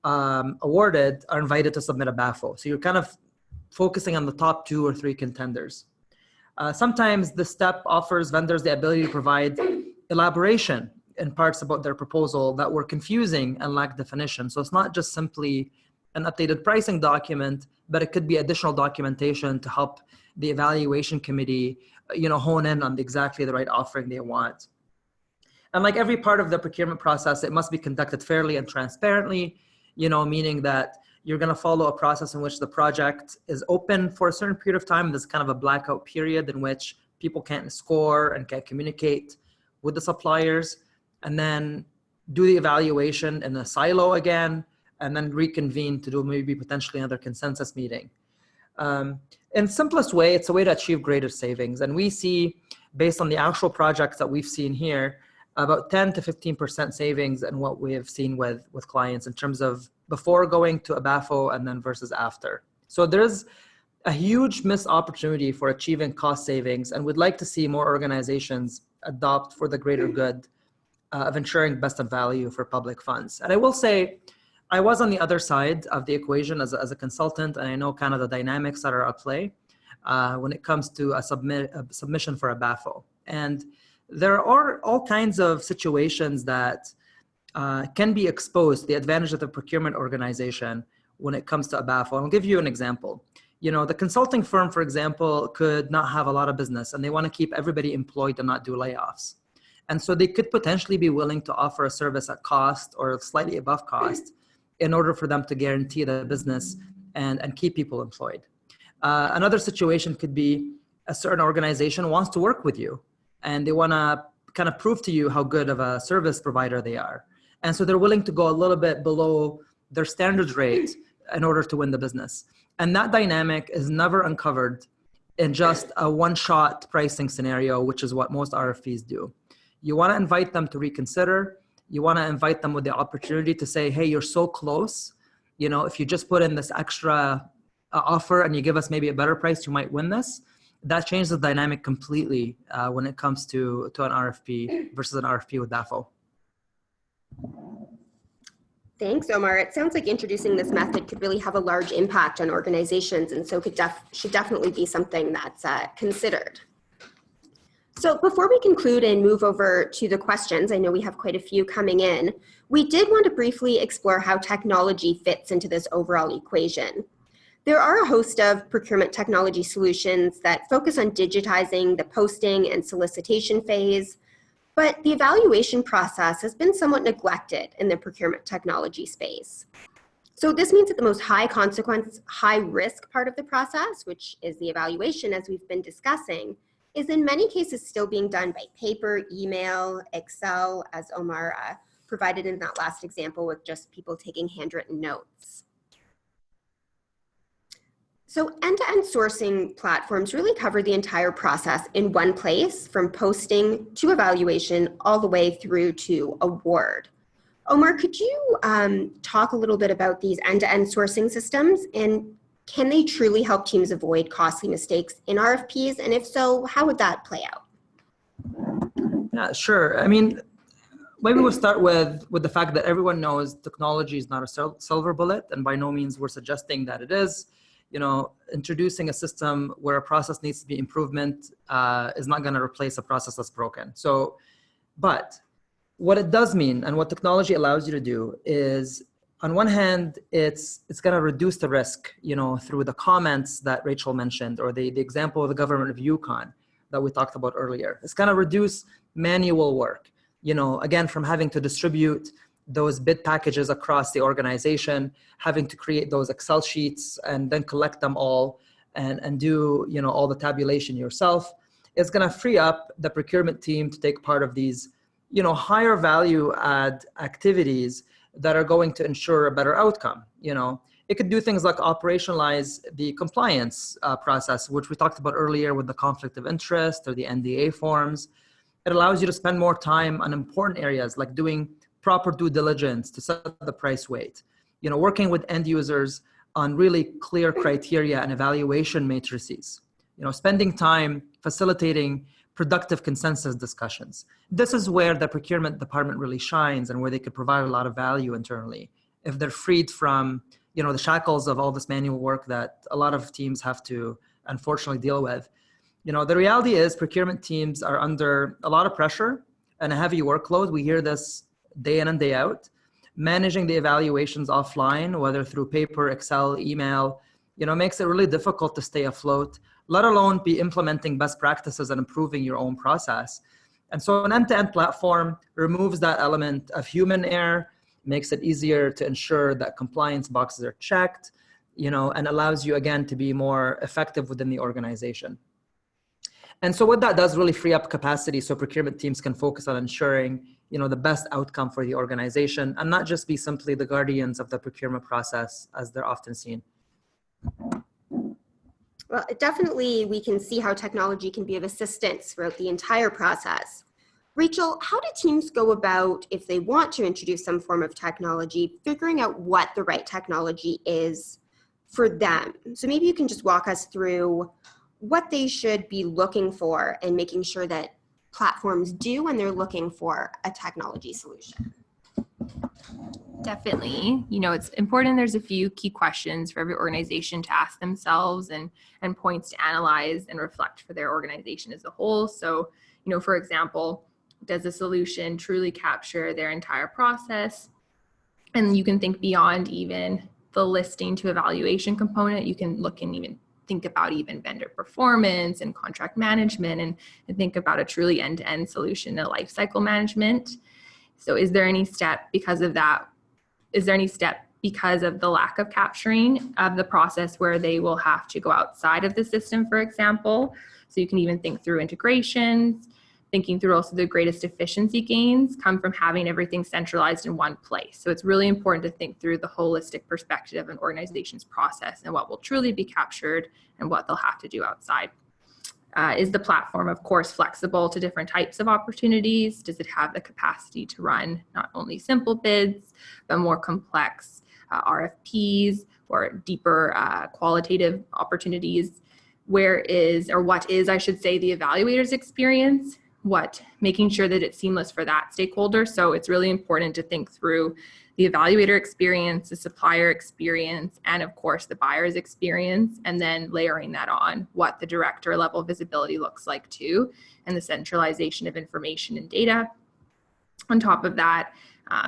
awarded are invited to submit a BAFO. So you're kind of focusing on the top 2 or 3 contenders. Sometimes the step offers vendors the ability to provide elaboration in parts about their proposal that were confusing and lack definition. So it's not just simply an updated pricing document, but it could be additional documentation to help the evaluation committee, hone in on exactly the right offering they want. And like every part of the procurement process, it must be conducted fairly and transparently, meaning that you're going to follow a process in which the project is open for a certain period of time. There's kind of a blackout period in which people can't score and can't communicate with the suppliers, and then do the evaluation in a silo again, and then reconvene to do maybe potentially another consensus meeting. In simplest way, it's a way to achieve greater savings. And we see, based on the actual projects that we've seen here, about 10 to 15% savings in what we have seen with clients in terms of before going to a BAFO and then versus after. So there's a huge missed opportunity for achieving cost savings, and we'd like to see more organizations adopt for the greater good of ensuring best of value for public funds. And I will say, I was on the other side of the equation as a consultant, and I know kind of the dynamics that are at play when it comes to a submission for a BAFO. And there are all kinds of situations that can be exposed to the advantage of the procurement organization when it comes to a BAFO. I'll give you an example. The consulting firm, for example, could not have a lot of business and they want to keep everybody employed and not do layoffs. And so they could potentially be willing to offer a service at cost or slightly above cost in order for them to guarantee the business and keep people employed. Another situation could be a certain organization wants to work with you and they want to kind of prove to you how good of a service provider they are. And so they're willing to go a little bit below their standard rate in order to win the business. And that dynamic is never uncovered in just a one-shot pricing scenario, which is what most RFPs do. You want to invite them to reconsider. You want to invite them with the opportunity to say, hey, you're so close. If you just put in this extra offer and you give us maybe a better price, you might win this. That changes the dynamic completely when it comes to an RFP versus an RFP with DAFO. Thanks, Omar. It sounds like introducing this method could really have a large impact on organizations, and so should definitely be something that's considered. So before we conclude and move over to the questions, I know we have quite a few coming in, we did want to briefly explore how technology fits into this overall equation. There are a host of procurement technology solutions that focus on digitizing the posting and solicitation phase, but the evaluation process has been somewhat neglected in the procurement technology space. So this means that the most high consequence, high risk part of the process, which is the evaluation as we've been discussing, is in many cases still being done by paper, email, Excel, as Omar provided in that last example with just people taking handwritten notes. So end-to-end sourcing platforms really cover the entire process in one place, from posting to evaluation all the way through to award. Omar, could you talk a little bit about these end-to-end sourcing systems, and can they truly help teams avoid costly mistakes in RFPs? And if so, how would that play out? Yeah, sure. I mean, maybe we'll start with the fact that everyone knows technology is not a silver bullet, and by no means we're suggesting that it is. Introducing a system where a process needs to be improvement is not going to replace a process that's broken. But what it does mean and what technology allows you to do is, on one hand, it's going to reduce the risk, through the comments that Rachel mentioned, or the example of the government of Yukon that we talked about earlier. It's going to reduce manual work, again, from having to distribute those bid packages across the organization, having to create those Excel sheets and then collect them all and do, all the tabulation yourself. It's going to free up the procurement team to take part of these, higher value add activities that are going to ensure a better outcome. It could do things like operationalize the compliance process, which we talked about earlier with the conflict of interest or the NDA forms. It allows you to spend more time on important areas like doing proper due diligence to set the price weight, working with end users on really clear criteria and evaluation matrices, spending time facilitating productive consensus discussions. This is where the procurement department really shines and where they could provide a lot of value internally if they're freed from, the shackles of all this manual work that a lot of teams have to unfortunately deal with. The reality is procurement teams are under a lot of pressure and a heavy workload. We hear this day in and day out. Managing the evaluations offline, whether through paper, Excel, email, makes it really difficult to stay afloat, let alone be implementing best practices and improving your own process. And so an end-to-end platform removes that element of human error, makes it easier to ensure that compliance boxes are checked, and allows you, again, to be more effective within the organization. And so what that does really free up capacity so procurement teams can focus on ensuring, the best outcome for the organization and not just be simply the guardians of the procurement process as they're often seen. Well, definitely we can see how technology can be of assistance throughout the entire process. Rachel, how do teams go about, if they want to introduce some form of technology, figuring out what the right technology is for them? So maybe you can just walk us through what they should be looking for and making sure that platforms do when they're looking for a technology solution. Definitely. It's important. There's a few key questions for every organization to ask themselves and points to analyze and reflect for their organization as a whole. So, for example, does the solution truly capture their entire process? And you can think beyond even the listing to evaluation component. You can look and even think about even vendor performance and contract management, and think about a truly end-to-end solution to lifecycle management. So is there any step because of that? Is there any step because of the lack of capturing of the process where they will have to go outside of the system, for example? So you can even think through integrations, thinking through also the greatest efficiency gains come from having everything centralized in one place. So it's really important to think through the holistic perspective of an organization's process and what will truly be captured and what they'll have to do outside. Is the platform, of course, flexible to different types of opportunities? Does it have the capacity to run not only simple bids, but more complex RFPs or deeper qualitative opportunities? Where is, or what is, I should say, the evaluator's experience? Making sure that it's seamless for that stakeholder. So it's really important to think through the evaluator experience, the supplier experience, and of course the buyer's experience, and then layering that on what the director level visibility looks like too, and the centralization of information and data. On top of that,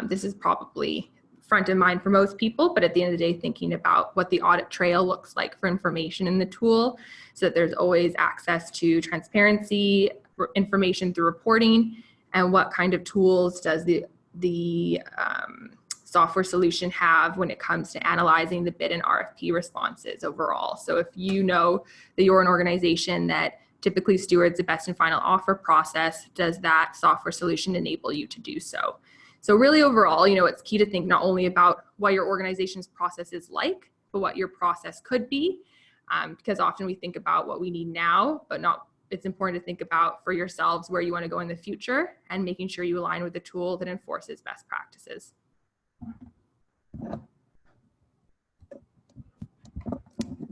this is probably front of mind for most people, but at the end of the day, thinking about what the audit trail looks like for information in the tool, so that there's always access to transparency, information through reporting, and what kind of tools does the software solution have when it comes to analyzing the bid and RFP responses overall. So if you know that you're an organization that typically stewards the best and final offer process, does that software solution enable you to do so? So really overall, it's key to think not only about what your organization's process is like, but what your process could be, because often we think about what we need now, but it's important to think about for yourselves where you want to go in the future and making sure you align with the tool that enforces best practices.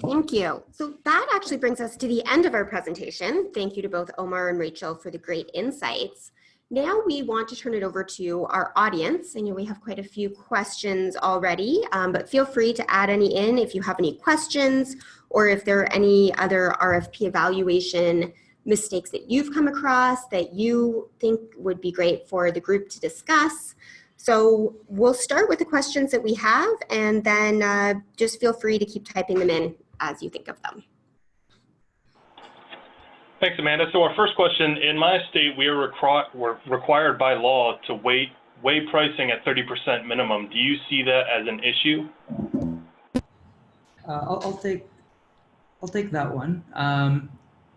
Thank you. So that actually brings us to the end of our presentation. Thank you to both Omar and Rachel for the great insights. Now we want to turn it over to our audience. I know we have quite a few questions already, but feel free to add any in if you have any questions, or if there are any other RFP evaluation mistakes that you've come across that you think would be great for the group to discuss. So we'll start with the questions that we have, and then just feel free to keep typing them in as you think of them. Thanks, Amanda. So our first question, in my state, we're required by law to weigh pricing at 30% minimum. Do you see that as an issue? I'll take that one.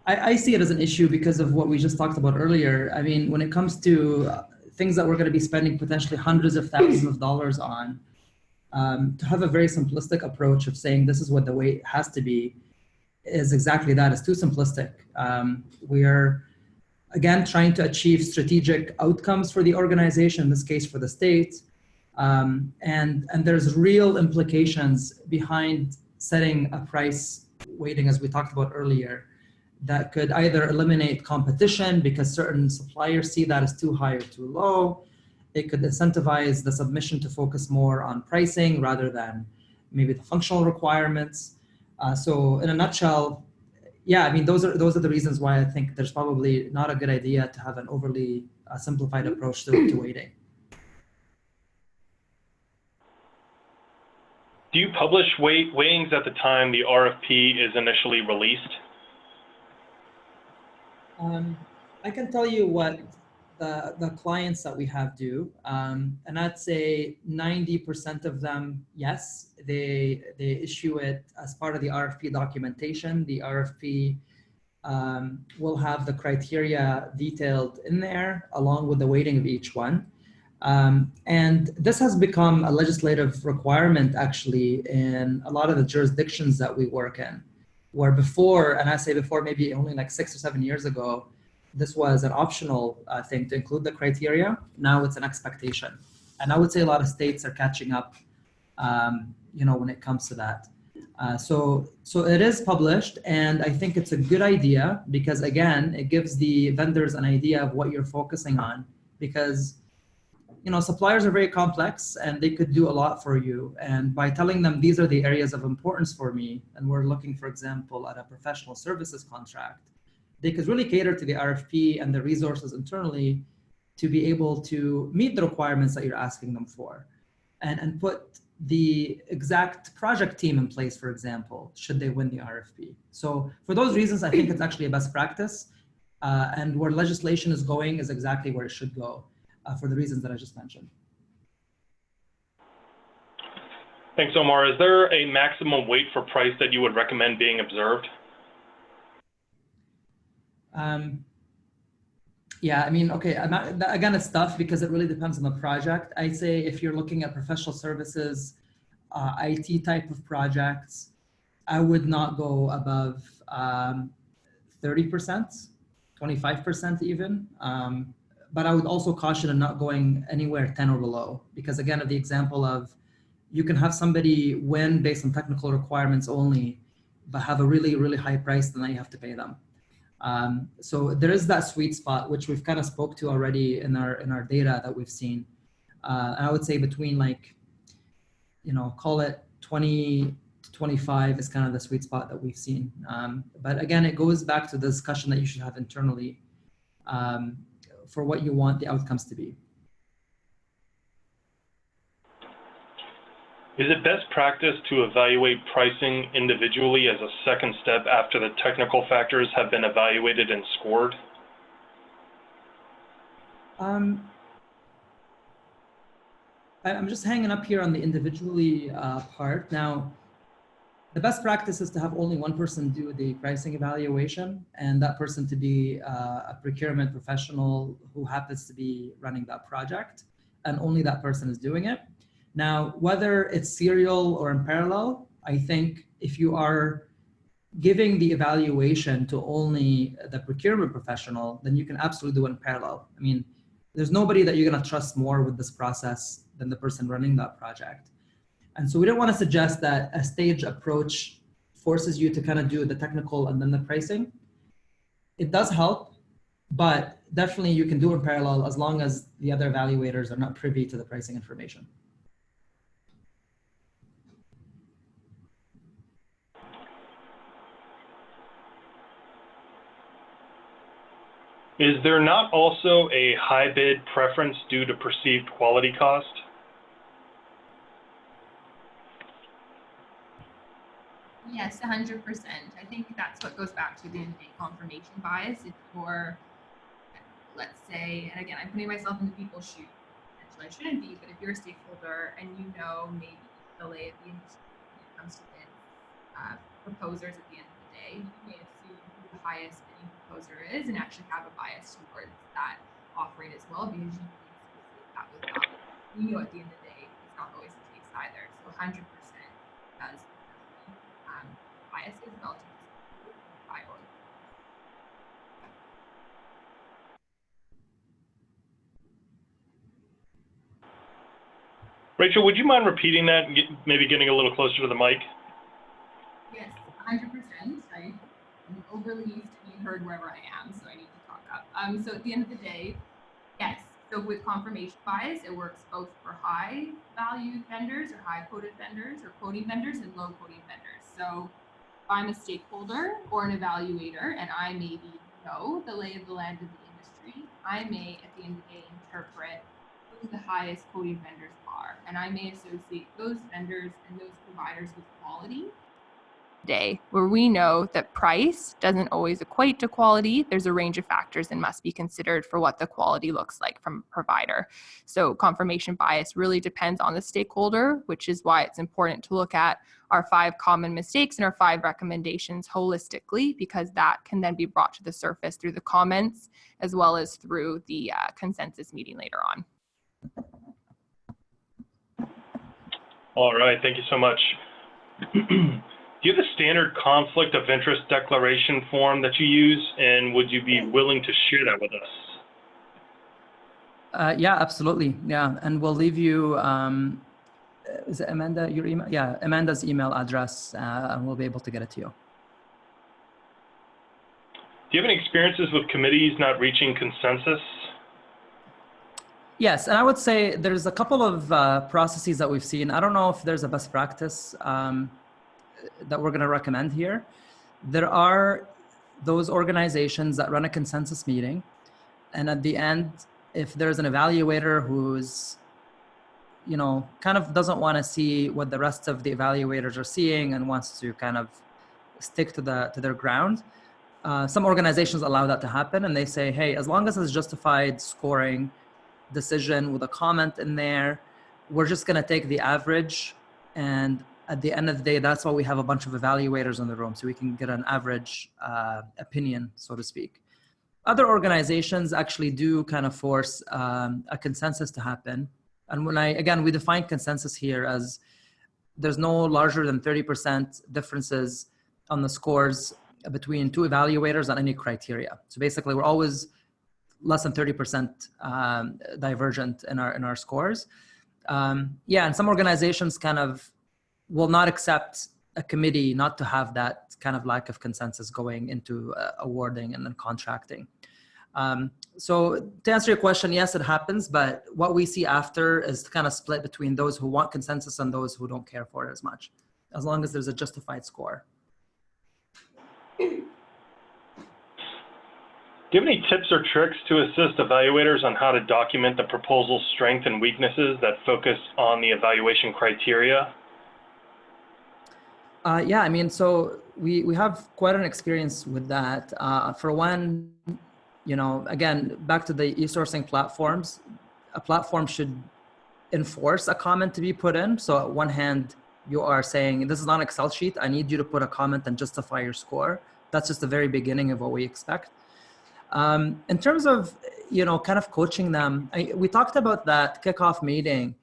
I see it as an issue because of what we just talked about earlier. I mean, when it comes to things that we're going to be spending potentially hundreds of thousands of dollars on, to have a very simplistic approach of saying this is what the weight has to be is exactly that. It's too simplistic. We are, again, trying to achieve strategic outcomes for the organization, in this case for the state, and there's real implications behind setting a price weighting, as we talked about earlier, that could either eliminate competition because certain suppliers see that as too high or too low. It could incentivize the submission to focus more on pricing rather than maybe the functional requirements. So in a nutshell, yeah, I mean, those are the reasons why I think there's probably not a good idea to have an overly simplified approach to weighting. Do you publish weighings at the time the RFP is initially released? I can tell you what the clients that we have do, and I'd say 90% of them, yes, they issue it as part of the RFP documentation. The RFP will have the criteria detailed in there along with the weighting of each one. And this has become a legislative requirement actually in a lot of the jurisdictions that we work in, where before, and I say before, maybe only like 6 or 7 years ago, this was an optional thing to include the criteria. Now it's an expectation. And I would say a lot of states are catching up, when it comes to that. So it is published, and I think it's a good idea because, again, it gives the vendors an idea of what you're focusing on, because suppliers are very complex and they could do a lot for you. And by telling them these are the areas of importance for me, and we're looking, for example, at a professional services contract, they could really cater to the RFP and the resources internally to be able to meet the requirements that you're asking them for, and put the exact project team in place, for example, should they win the RFP. So for those reasons, I think it's actually a best practice, and where legislation is going is exactly where it should go, for the reasons that I just mentioned. Thanks, Omar. Is there a maximum weight for price that you would recommend being observed? Yeah, I mean, okay, again, it's tough because it really depends on the project. I'd say if you're looking at professional services, IT type of projects, I would not go above 30%, 25% even. But I would also caution in not going anywhere 10 or below, because again, of the example of you can have somebody win based on technical requirements only, but have a really, really high price, then you have to pay them. So there is that sweet spot, which we've kind of spoke to already in our data that we've seen. And I would say between like, call it 20 to 25 is kind of the sweet spot that we've seen. But again, it goes back to the discussion that you should have internally for what you want the outcomes to be. Is it best practice to evaluate pricing individually as a second step after the technical factors have been evaluated and scored? I'm just hanging up here on the individually part. Now, the best practice is to have only one person do the pricing evaluation, and that person to be a procurement professional who happens to be running that project, and only that person is doing it. Now, whether it's serial or in parallel, I think if you are giving the evaluation to only the procurement professional, then you can absolutely do it in parallel. I mean, there's nobody that you're going to trust more with this process than the person running that project. And so we don't want to suggest that a staged approach forces you to kind of do the technical and then the pricing. It does help, but definitely you can do it in parallel as long as the other evaluators are not privy to the pricing information. Is there not also a high bid preference due to perceived quality cost? Yes, 100%. I think that's what goes back to the end-of-day confirmation bias. If you're, let's say, and again, I'm putting myself in the people's shoes, potentially I shouldn't be, but if you're a stakeholder and you know maybe the lay of the industry when it comes to bid proposers at the end of the day, you may assume who the highest bidding proposer is and actually have a bias towards that offering as well, because you associate that with value. We know at the end of the day, it's not always the case either. So 100% does biases relative to priority. Rachel, would you mind repeating that and maybe getting a little closer to the mic? Yes, 100%. I'm overly used to being heard wherever I am, so I need to talk up. So at the end of the day, yes. So with confirmation bias, it works both for high valued vendors or high quoted vendors or quoting vendors and low quoting vendors. So if I'm a stakeholder or an evaluator and I maybe know the lay of the land of the industry, I may at the end of the day interpret who the highest quoting vendors are, and I may associate those vendors and those providers with quality. Day where we know that price doesn't always equate to quality. There's a range of factors that must be considered for what the quality looks like from a provider. So confirmation bias really depends on the stakeholder, which is why it's important to look at our 5 common mistakes and our 5 recommendations holistically, because that can then be brought to the surface through the comments as well as through the consensus meeting later on. All right, thank you so much. Do you have a standard conflict of interest declaration form that you use, and would you be willing to share that with us? Yeah, absolutely. Yeah, and we'll leave you, is it Amanda, your email? Yeah, Amanda's email address, and we'll be able to get it to you. Do you have any experiences with committees not reaching consensus? Yes, and I would say there's a couple of processes that we've seen. I don't know if there's a best practice that we're going to recommend here. There are those organizations that run a consensus meeting, and at the end, if there's an evaluator who's, kind of doesn't want to see what the rest of the evaluators are seeing and wants to kind of stick to their ground, some organizations allow that to happen, and they say, hey, as long as it's justified scoring decision with a comment in there, we're just going to take the average, and at the end of the day, that's why we have a bunch of evaluators in the room, so we can get an average opinion, so to speak. Other organizations actually do kind of force a consensus to happen. And we define consensus here as there's no larger than 30% differences on the scores between two evaluators on any criteria. So basically, we're always less than 30% divergent in our scores. And some organizations kind of will not accept a committee not to have that kind of lack of consensus going into awarding and then contracting. So to answer your question, yes, it happens, but what we see after is kind of split between those who want consensus and those who don't care for it as much, as long as there's a justified score. Do you have any tips or tricks to assist evaluators on how to document the proposal's strengths and weaknesses that focus on the evaluation criteria? So we have quite an experience with that. For one, again, back to the e-sourcing platforms, a platform should enforce a comment to be put in. So at one hand, you are saying, this is not an Excel sheet. I need you to put a comment and justify your score. That's just the very beginning of what we expect. In terms of, kind of coaching them, we talked about that kickoff meeting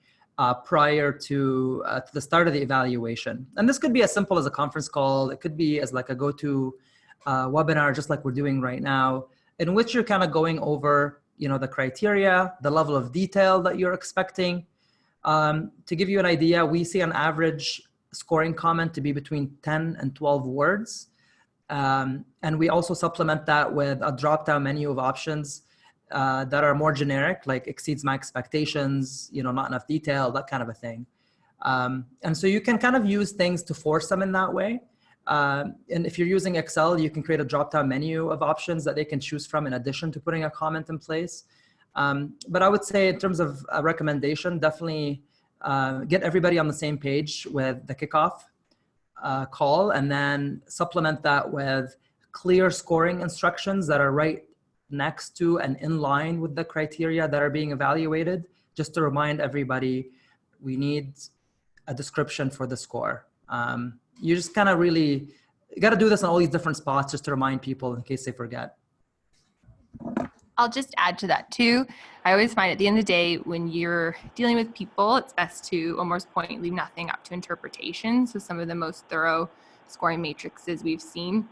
prior to the start of the evaluation. And this could be as simple as a conference call. It could be as like a go-to webinar, just like we're doing right now, in which you're kind of going over, the criteria, the level of detail that you're expecting. To give you an idea, we see an average scoring comment to be between 10 and 12 words. And we also supplement that with a drop-down menu of options that are more generic, like exceeds my expectations, not enough detail, that kind of a thing. And so you can kind of use things to force them in that way. And if you're using Excel, you can create a drop-down menu of options that they can choose from in addition to putting a comment in place. But I would say in terms of a recommendation, definitely get everybody on the same page with the kickoff call, and then supplement that with clear scoring instructions that are right next to and in line with the criteria that are being evaluated, just to remind everybody we need a description for the score. You just kind of you got to do this in all these different spots just to remind people in case they forget. I'll just add to that too. I always find at the end of the day, when you're dealing with people, it's best to almost point, leave nothing up to interpretation. So some of the most thorough scoring matrices we've seen,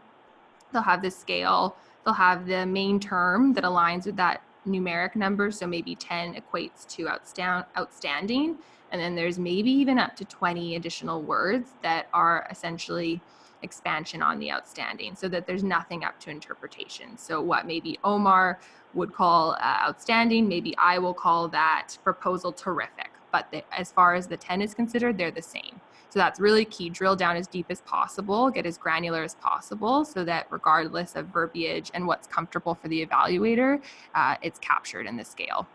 they'll have the scale, they'll have the main term that aligns with that numeric number. So maybe 10 equates to outstanding. And then there's maybe even up to 20 additional words that are essentially expansion on the outstanding, so that there's nothing up to interpretation. So what maybe Omar would call outstanding, maybe I will call that proposal terrific. But as far as the 10 is considered, they're the same. So that's really key. Drill down as deep as possible, get as granular as possible, so that regardless of verbiage and what's comfortable for the evaluator, it's captured in the scale.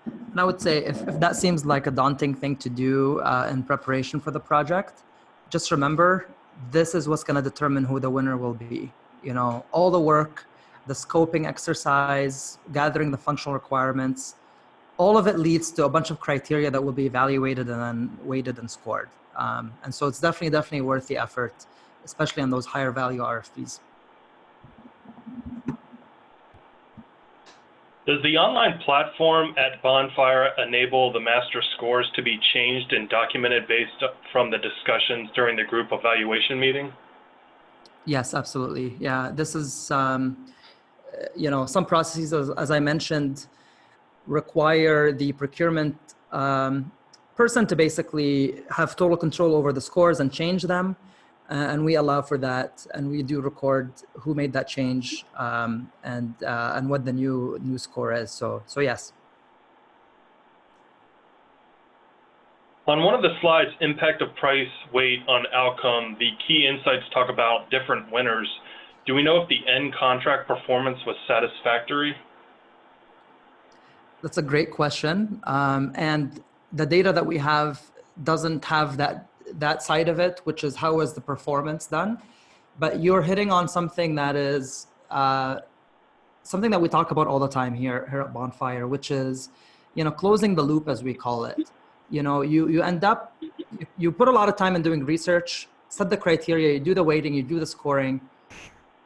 And I would say if that seems like a daunting thing to do in preparation for the project, just remember, this is what's going to determine who the winner will be. All the work, the scoping exercise, gathering the functional requirements, all of it leads to a bunch of criteria that will be evaluated and then weighted and scored. And so it's definitely worth the effort, especially on those higher value RFPs. Does the online platform at Bonfire enable the master scores to be changed and documented based from the discussions during the group evaluation meeting? Yes, absolutely. Yeah, this is, some processes, as I mentioned, require the procurement person to basically have total control over the scores and change them. And we allow for that, and we do record who made that change and what the new score is. So yes. On one of the slides, impact of price, weight on outcome, the key insights talk about different winners. Do we know if the end contract performance was satisfactory? That's a great question. And the data that we have doesn't have that side of it, which is how is the performance done. But you're hitting on something that is something that we talk about all the time here at Bonfire, which is, closing the loop, as we call it. You end up, you put a lot of time in doing research, set the criteria, you do the weighting, you do the scoring.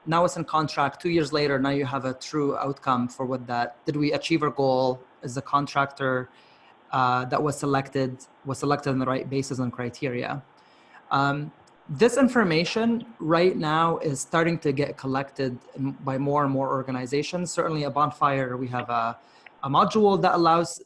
Now it's in contract. 2 years later, now you have a true outcome for what that, did we achieve our goal? Is the contractor that was selected on the right basis and criteria? This information right now is starting to get collected by more and more organizations. Certainly at Bonfire, we have a module that allows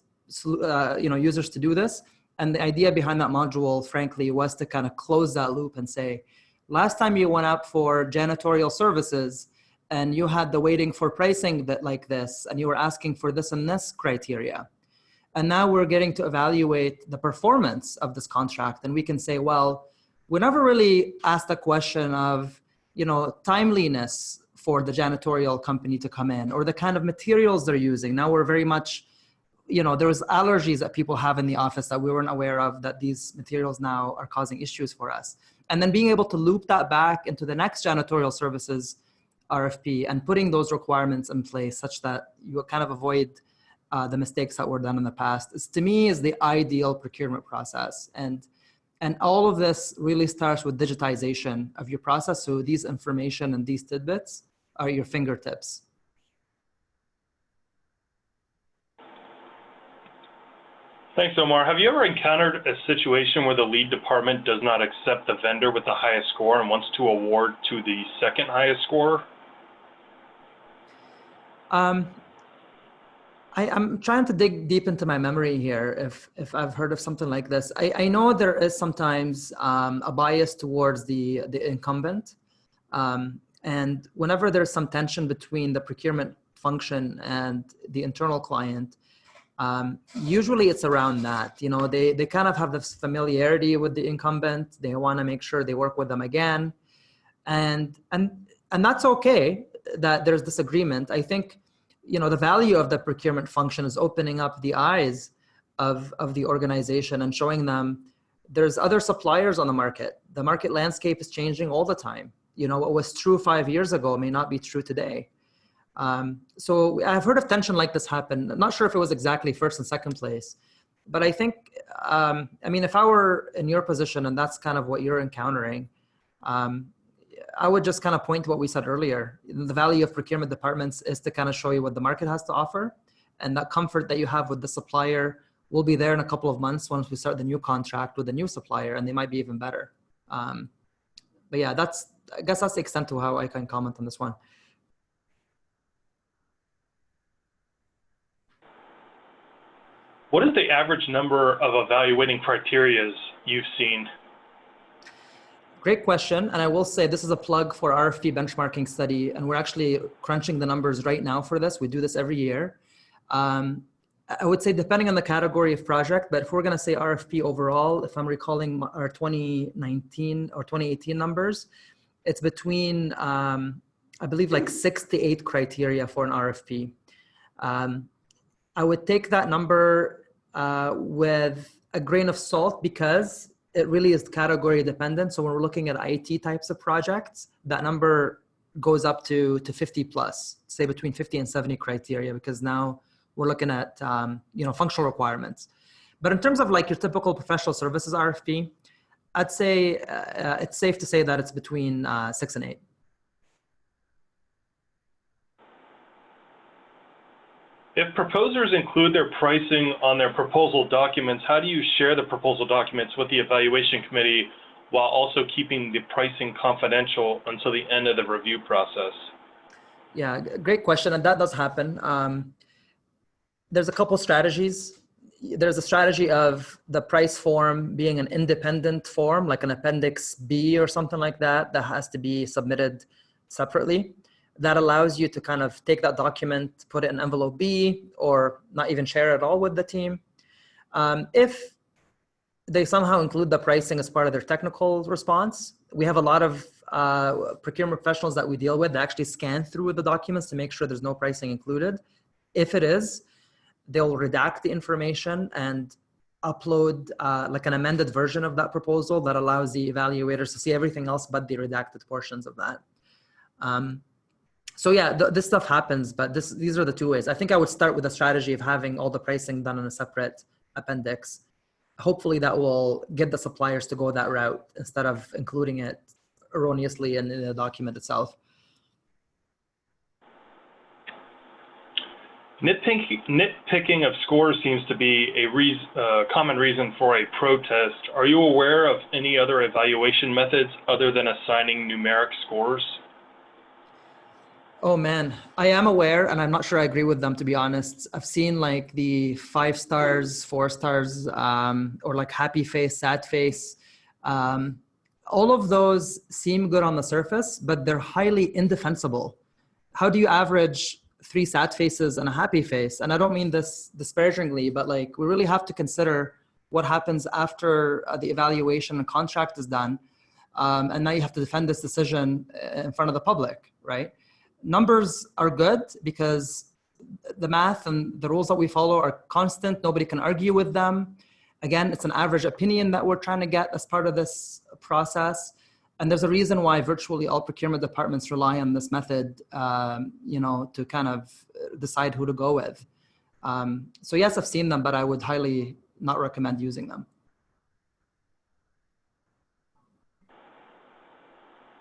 users to do this. And the idea behind that module, frankly, was to kind of close that loop and say, last time you went up for janitorial services and you had the waiting for pricing that like this, and you were asking for this and this criteria. And now we're getting to evaluate the performance of this contract. And we can say, well, we never really asked the question of, timeliness for the janitorial company to come in or the kind of materials they're using. Now we're very much, there's allergies that people have in the office that we weren't aware of, that these materials now are causing issues for us. And then being able to loop that back into the next janitorial services RFP and putting those requirements in place such that you kind of avoid the mistakes that were done in the past, to me, is the ideal procurement process. And all of this really starts with digitization of your process. So these information and these tidbits are at your fingertips. Thanks, Omar. Have you ever encountered a situation where the lead department does not accept the vendor with the highest score and wants to award to the second highest score? I'm trying to dig deep into my memory here if I've heard of something like this. I know there is sometimes a bias towards the incumbent. And whenever there's some tension between the procurement function and the internal client, usually it's around that. They kind of have this familiarity with the incumbent. They want to make sure they work with them again. And that's okay that there's disagreement. I think the value of the procurement function is opening up the eyes of the organization and showing them there's other suppliers on the market. The market landscape is changing all the time. What was true 5 years ago may not be true today. So I've heard of tension like this happen. I'm not sure if it was exactly first and second place, but I think, if I were in your position and that's kind of what you're encountering, I would just kind of point to what we said earlier. The value of procurement departments is to kind of show you what the market has to offer, and that comfort that you have with the supplier will be there in a couple of months once we start the new contract with the new supplier, and they might be even better. But yeah, I guess that's the extent to how I can comment on this one. What is the average number of evaluating criterias you've seen? Great question. And I will say this is a plug for RFP benchmarking study. And we're actually crunching the numbers right now for this. We do this every year. I would say depending on the category of project, but if we're going to say RFP overall, if I'm recalling our 2019 or 2018 numbers, it's between, I believe, like 6 to 8 criteria for an RFP. I would take that number with a grain of salt because it really is category dependent. So when we're looking at IT types of projects, that number goes up to 50 plus, say between 50 and 70 criteria, because now we're looking at functional requirements. But in terms of like your typical professional services RFP, I'd say it's safe to say that it's between 6 and 8. If proposers include their pricing on their proposal documents, how do you share the proposal documents with the evaluation committee while also keeping the pricing confidential until the end of the review process? Yeah, great question. And that does happen. There's a couple strategies. There's a strategy of the price form being an independent form, like an Appendix B or something like that, that has to be submitted separately. That allows you to kind of take that document, put it in envelope B, or not even share it at all with the team. If they somehow include the pricing as part of their technical response, we have a lot of procurement professionals that we deal with that actually scan through the documents to make sure there's no pricing included. If it is, they'll redact the information and upload like an amended version of that proposal that allows the evaluators to see everything else but the redacted portions of that. So yeah, this stuff happens, but these are the two ways. I think I would start with a strategy of having all the pricing done in a separate appendix. Hopefully that will get the suppliers to go that route instead of including it erroneously in the document itself. Nitpicking of scores seems to be a common reason for a protest. Are you aware of any other evaluation methods other than assigning numeric scores? Oh man, I am aware, and I'm not sure I agree with them, to be honest. I've seen like the 5 stars, 4 stars, or like happy face, sad face. All of those seem good on the surface, but they're highly indefensible. How do you average 3 sad faces and a happy face? And I don't mean this disparagingly, but like we really have to consider what happens after the evaluation and contract is done. And now you have to defend this decision in front of the public, right? Numbers are good because the math and the rules that we follow are constant. Nobody can argue with them. Again, it's an average opinion that we're trying to get as part of this process. And there's a reason why virtually all procurement departments rely on this method, to kind of decide who to go with. So yes, I've seen them, but I would highly not recommend using them.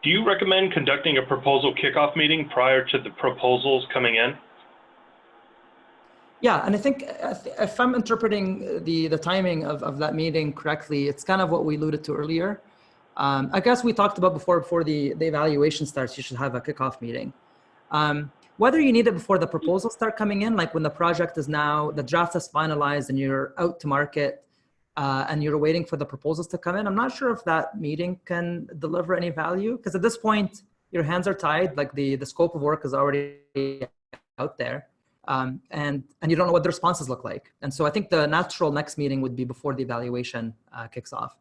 Do you recommend conducting a proposal kickoff meeting prior to the proposals coming in? Yeah, and I think if I'm interpreting the timing of that meeting correctly, it's kind of what we alluded to earlier. I guess we talked about before the evaluation starts, you should have a kickoff meeting. Whether you need it before the proposals start coming in, like when the project is now, the draft is finalized and you're out to market and you're waiting for the proposals to come in, I'm not sure if that meeting can deliver any value, because at this point, your hands are tied, like the scope of work is already out there. And you don't know what the responses look like. And so I think the natural next meeting would be before the evaluation kicks off.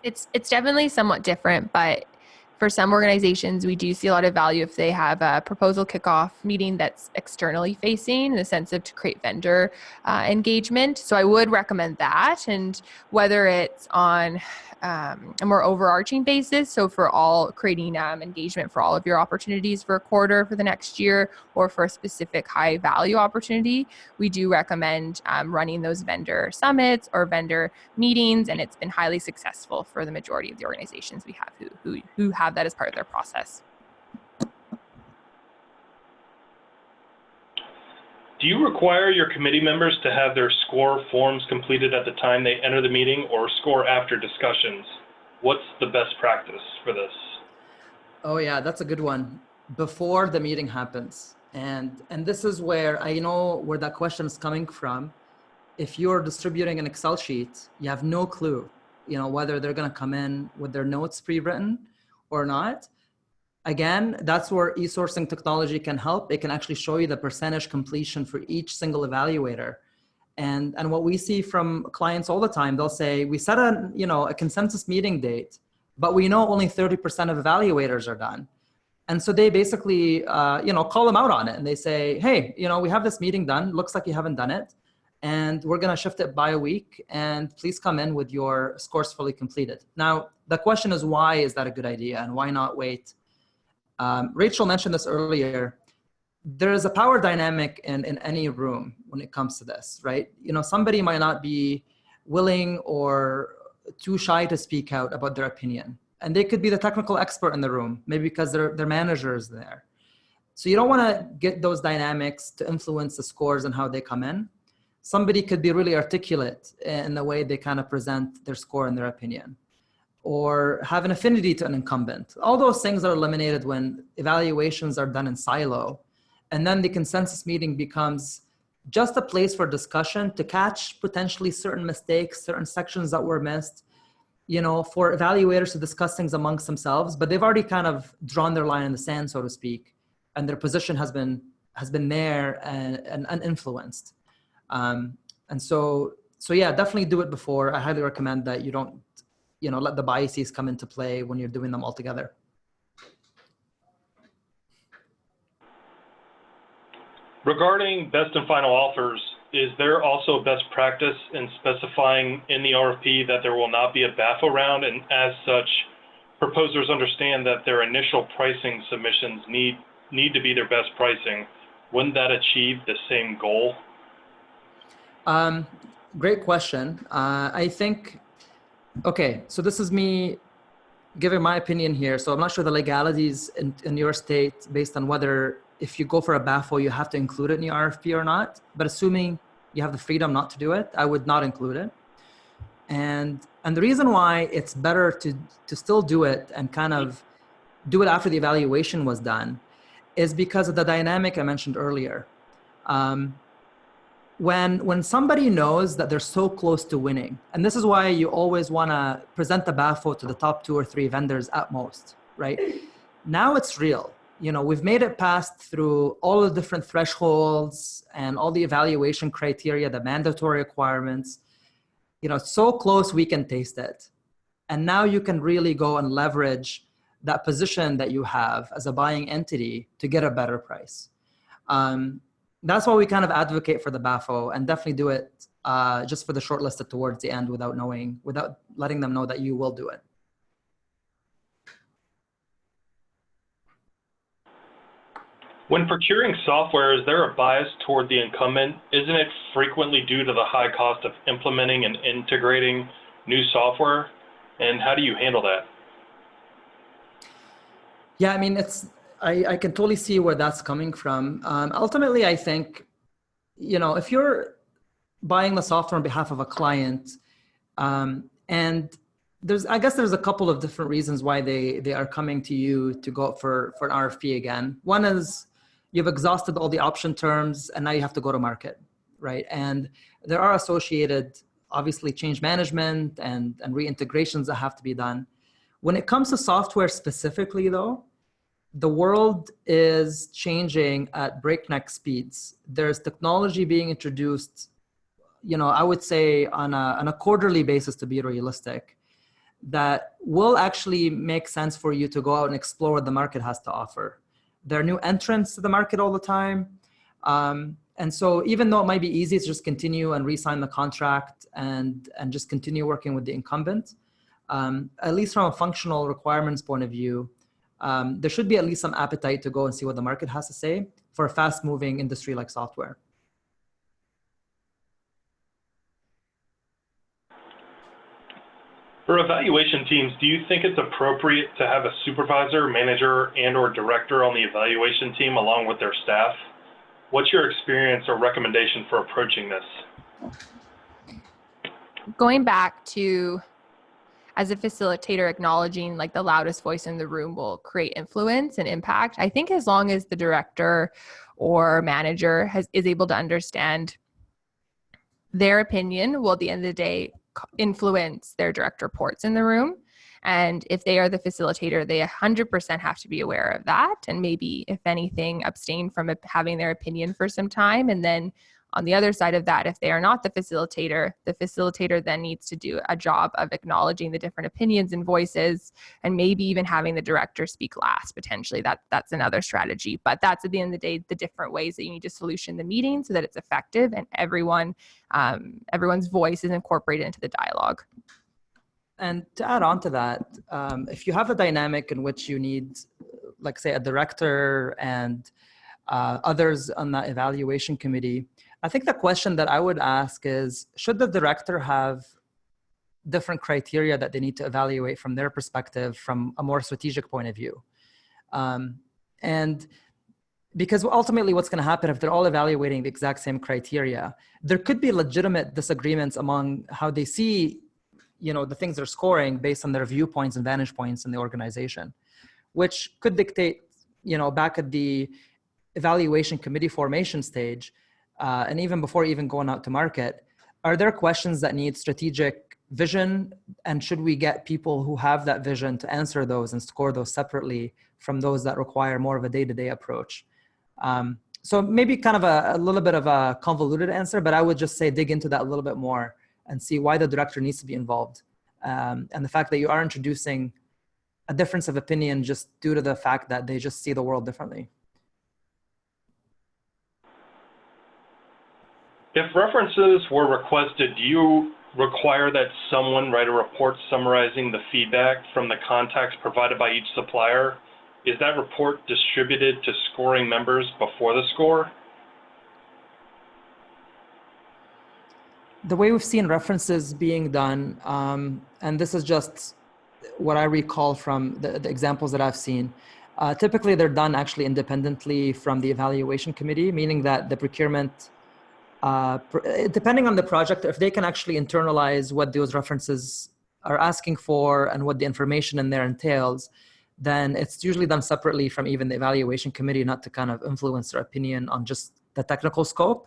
It's definitely somewhat different, but for some organizations, we do see a lot of value if they have a proposal kickoff meeting that's externally facing in the sense of to create vendor engagement. So I would recommend that. And whether it's on a more overarching basis, so for all creating engagement for all of your opportunities for a quarter for the next year, or for a specific high value opportunity, we do recommend running those vendor summits or vendor meetings. And it's been highly successful for the majority of the organizations we have who have that as part of their process. Do you require your committee members to have their score forms completed at the time they enter the meeting, or score after discussions? What's the best practice for this? Oh yeah, that's a good one. Before the meeting happens. And this is where I know where that question is coming from. If you're distributing an Excel sheet, you have no clue, whether they're going to come in with their notes pre-written or not. Again, that's where e-sourcing technology can help. It can actually show you the percentage completion for each single evaluator. And what we see from clients all the time, they'll say, we set a consensus meeting date, but we know only 30% of evaluators are done. And so they basically, call them out on it. And they say, hey, we have this meeting done. Looks like you haven't done it. And we're going to shift it by a week. And please come in with your scores fully completed. Now, the question is, why is that a good idea? And why not wait? Rachel mentioned this earlier. There is a power dynamic in any room when it comes to this, right? Somebody might not be willing or too shy to speak out about their opinion. And they could be the technical expert in the room, maybe because their manager is there. So you don't want to get those dynamics to influence the scores and how they come in. Somebody could be really articulate in the way they kind of present their score and their opinion, or have an affinity to an incumbent. All those things are eliminated when evaluations are done in silo. And then the consensus meeting becomes just a place for discussion to catch potentially certain mistakes, certain sections that were missed, for evaluators to discuss things amongst themselves, but they've already kind of drawn their line in the sand, so to speak, and their position has been there and uninfluenced. And so yeah, definitely do it before. I highly recommend that you don't, let the biases come into play when you're doing them all together. Regarding best and final offers, is there also a best practice in specifying in the RFP that there will not be a BAFO round, and as such, proposers understand that their initial pricing submissions need to be their best pricing? Wouldn't that achieve the same goal? Great question. I think, okay, so this is me giving my opinion here. So I'm not sure the legalities in your state based on whether if you go for a BAFO, you have to include it in the RFP or not. But assuming you have the freedom not to do it, I would not include it. And the reason why it's better to still do it and kind of do it after the evaluation was done is because of the dynamic I mentioned earlier. When somebody knows that they're so close to winning, and this is why you always want to present the BAFO to the top 2 or 3 vendors at most, right? Now it's real. You know, we've made it past through all the different thresholds and all the evaluation criteria, the mandatory requirements. You know, so close we can taste it. And now you can really go and leverage that position that you have as a buying entity to get a better price. That's why we kind of advocate for the BAFO and definitely do it just for the shortlisted towards the end without letting them know that you will do it. When procuring software, is there a bias toward the incumbent? Isn't it frequently due to the high cost of implementing and integrating new software? And how do you handle that? Yeah, I mean, I can totally see where that's coming from. Ultimately, I think, you know, if you're buying the software on behalf of a client, and I guess there's a couple of different reasons why they are coming to you to go for an RFP again. One is you've exhausted all the option terms and now you have to go to market, right? And there are associated, obviously, change management and reintegrations that have to be done. When it comes to software specifically, though, the world is changing at breakneck speeds. There's technology being introduced, you know, I would say on a quarterly basis, to be realistic, that will actually make sense for you to go out and explore what the market has to offer. There are new entrants to the market all the time. And so even though it might be easy to just continue and re-sign the contract and just continue working with the incumbent, at least from a functional requirements point of view, there should be at least some appetite to go and see what the market has to say for a fast-moving industry like software. For evaluation teams, do you think it's appropriate to have a supervisor, manager, and/or director on the evaluation team along with their staff? What's your experience or recommendation for approaching this? Going back to, as a facilitator, acknowledging like the loudest voice in the room will create influence and impact. I think as long as the director or manager is able to understand their opinion will, at the end of the day, influence their direct reports in the room. And if they are the facilitator, they 100% have to be aware of that. And maybe, if anything, abstain from having their opinion for some time. And then on the other side of that, if they are not the facilitator then needs to do a job of acknowledging the different opinions and voices, and maybe even having the director speak last, potentially. That's another strategy. But that's, at the end of the day, the different ways that you need to solution the meeting so that it's effective and everyone's voice is incorporated into the dialogue. And to add on to that, if you have a dynamic in which you need, like, say, a director and others on the evaluation committee, I think the question that I would ask is, should the director have different criteria that they need to evaluate from their perspective from a more strategic point of view? And because ultimately what's going to happen if they're all evaluating the exact same criteria, there could be legitimate disagreements among how they see, you know, the things they're scoring based on their viewpoints and vantage points in the organization, which could dictate, you know, back at the evaluation committee formation stage, and even before even going out to market, are there questions that need strategic vision? And should we get people who have that vision to answer those and score those separately from those that require more of a day-to-day approach? So maybe kind of a little bit of a convoluted answer, but I would just say dig into that a little bit more and see why the director needs to be involved. And the fact that you are introducing a difference of opinion just due to the fact that they just see the world differently. If references were requested, do you require that someone write a report summarizing the feedback from the contacts provided by each supplier? Is that report distributed to scoring members before the score? The way we've seen references being done, and this is just what I recall from the examples that I've seen, typically they're done actually independently from the evaluation committee, meaning that the procurement, depending on the project, if they can actually internalize what those references are asking for and what the information in there entails, then it's usually done separately from even the evaluation committee, not to kind of influence their opinion on just the technical scope.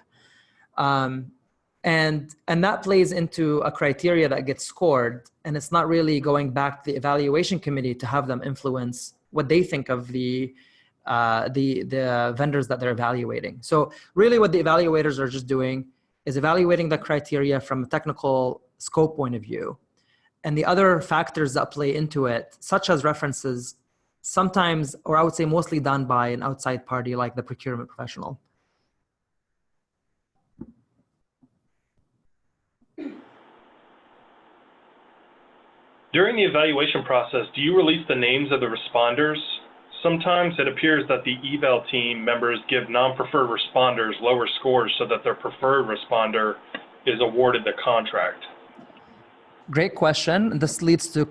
And that plays into a criteria that gets scored, and it's not really going back to the evaluation committee to have them influence what they think of the vendors that they're evaluating. So really what the evaluators are just doing is evaluating the criteria from a technical scope point of view. And the other factors that play into it, such as references, sometimes, or I would say mostly done by an outside party like the procurement professional. During the evaluation process, do you release the names of the responders? Sometimes it appears that the eval team members give non-preferred responders lower scores so that their preferred responder is awarded the contract. Great question. This leads to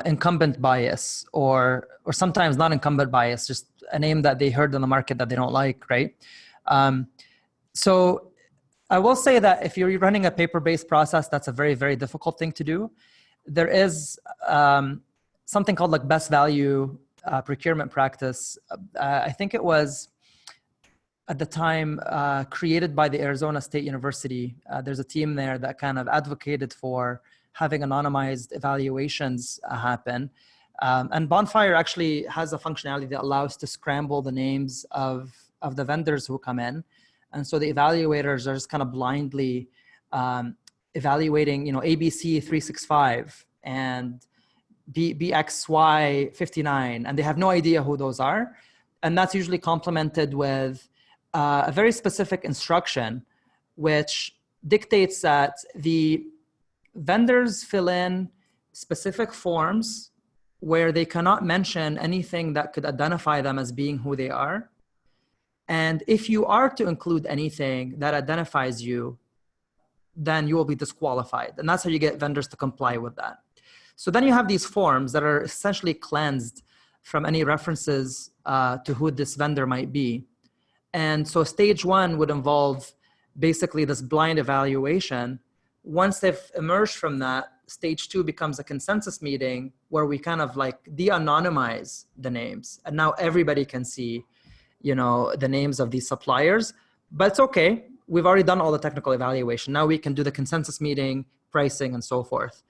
incumbent bias, or sometimes not incumbent bias, just a name that they heard in the market that they don't like, right? So I will say that if you're running a paper-based process, that's a very, very difficult thing to do. There is something called like best value procurement practice. I think it was at the time created by the Arizona State University. There's a team there that kind of advocated for having anonymized evaluations happen. And Bonfire actually has a functionality that allows to scramble the names of the vendors who come in. And so the evaluators are just kind of blindly evaluating, ABC 365 and BXY 59, and they have no idea who those are. And that's usually complemented with a very specific instruction, which dictates that the vendors fill in specific forms where they cannot mention anything that could identify them as being who they are. And if you are to include anything that identifies you, then you will be disqualified. And that's how you get vendors to comply with that. So then you have these forms that are essentially cleansed from any references to who this vendor might be. And so stage one would involve basically this blind evaluation. Once they've emerged from that, stage two becomes a consensus meeting where we kind of like de-anonymize the names. And now everybody can see, the names of these suppliers, but it's okay. We've already done all the technical evaluation. Now we can do the consensus meeting, pricing, and so forth.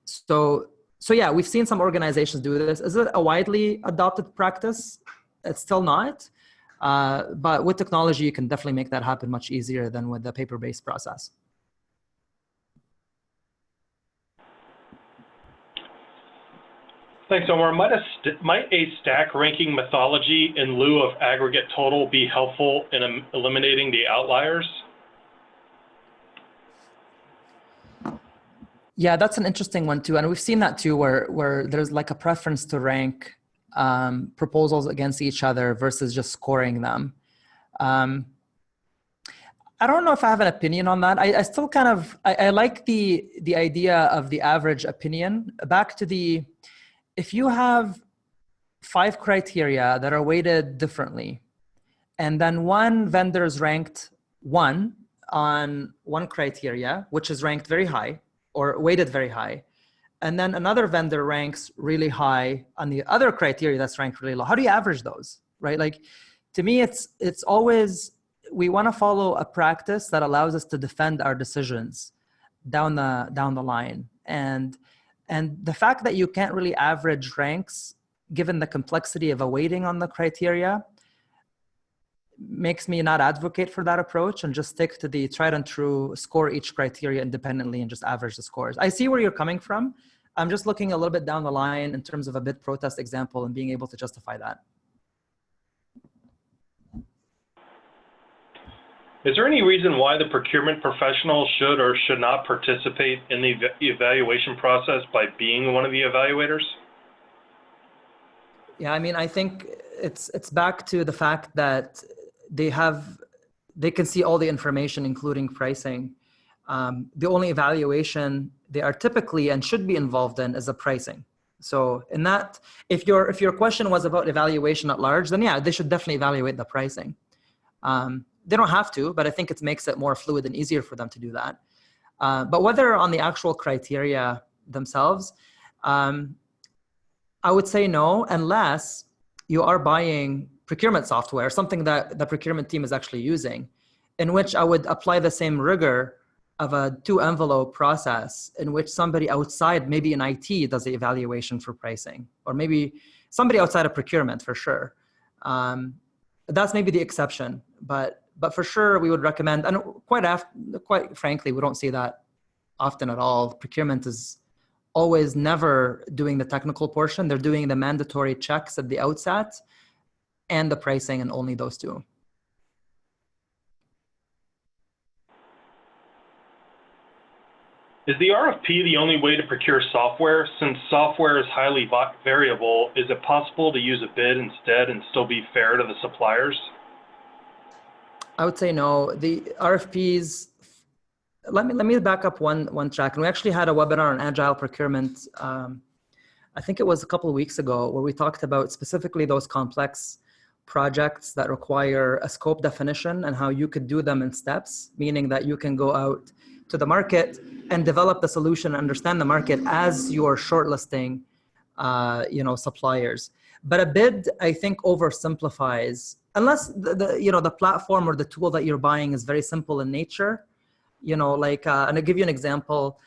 So yeah, we've seen some organizations do this. Is it a widely adopted practice? It's still not. But with technology, you can definitely make that happen much easier than with the paper-based process. Thanks, Omar. Might a stack ranking methodology in lieu of aggregate total be helpful in eliminating the outliers? Yeah, that's an interesting one too. And we've seen that too, where there's like a preference to rank proposals against each other versus just scoring them. I don't know if I have an opinion on that. I still kind of, I like the idea of the average opinion. Back to if you have 5 criteria that are weighted differently, and then one vendor is ranked 1 on one criteria, which is ranked very high or weighted very high, and then another vendor ranks really high on the other criteria that's ranked really low. How do you average those, right? Like, to me, it's always, we want to follow a practice that allows us to defend our decisions down the line. And the fact that you can't really average ranks, given the complexity of a weighting on the criteria, makes me not advocate for that approach and just stick to the tried and true, score each criteria independently and just average the scores. I see where you're coming from. I'm just looking a little bit down the line in terms of a bid protest example and being able to justify that. Is there any reason why the procurement professional should or should not participate in the evaluation process by being one of the evaluators? Yeah, I mean, I think it's back to the fact that they can see all the information, including pricing. The only evaluation they are typically and should be involved in is the pricing. So in that, if your question was about evaluation at large, then yeah, they should definitely evaluate the pricing. They don't have to, but I think it makes it more fluid and easier for them to do that. But whether on the actual criteria themselves, I would say no, unless you are buying procurement software, something that the procurement team is actually using, in which I would apply the same rigor of a two-envelope process in which somebody outside, maybe in IT, does the evaluation for pricing, or maybe somebody outside of procurement for sure. That's maybe the exception, but for sure we would recommend, and quite frankly, we don't see that often at all. Procurement is always never doing the technical portion. They're doing the mandatory checks at the outset and the pricing, and only those two. Is the RFP the only way to procure software? Since software is highly variable, is it possible to use a bid instead and still be fair to the suppliers? I would say no. The RFPs, let me back up one track. And we actually had a webinar on agile procurement. I think it was a couple of weeks ago, where we talked about specifically those complex projects that require a scope definition and how you could do them in steps, meaning that you can go out to the market and develop the solution and understand the market as you're shortlisting suppliers. But a bid, I think, oversimplifies, unless the platform or the tool that you're buying is very simple in nature. And I'll give you an example.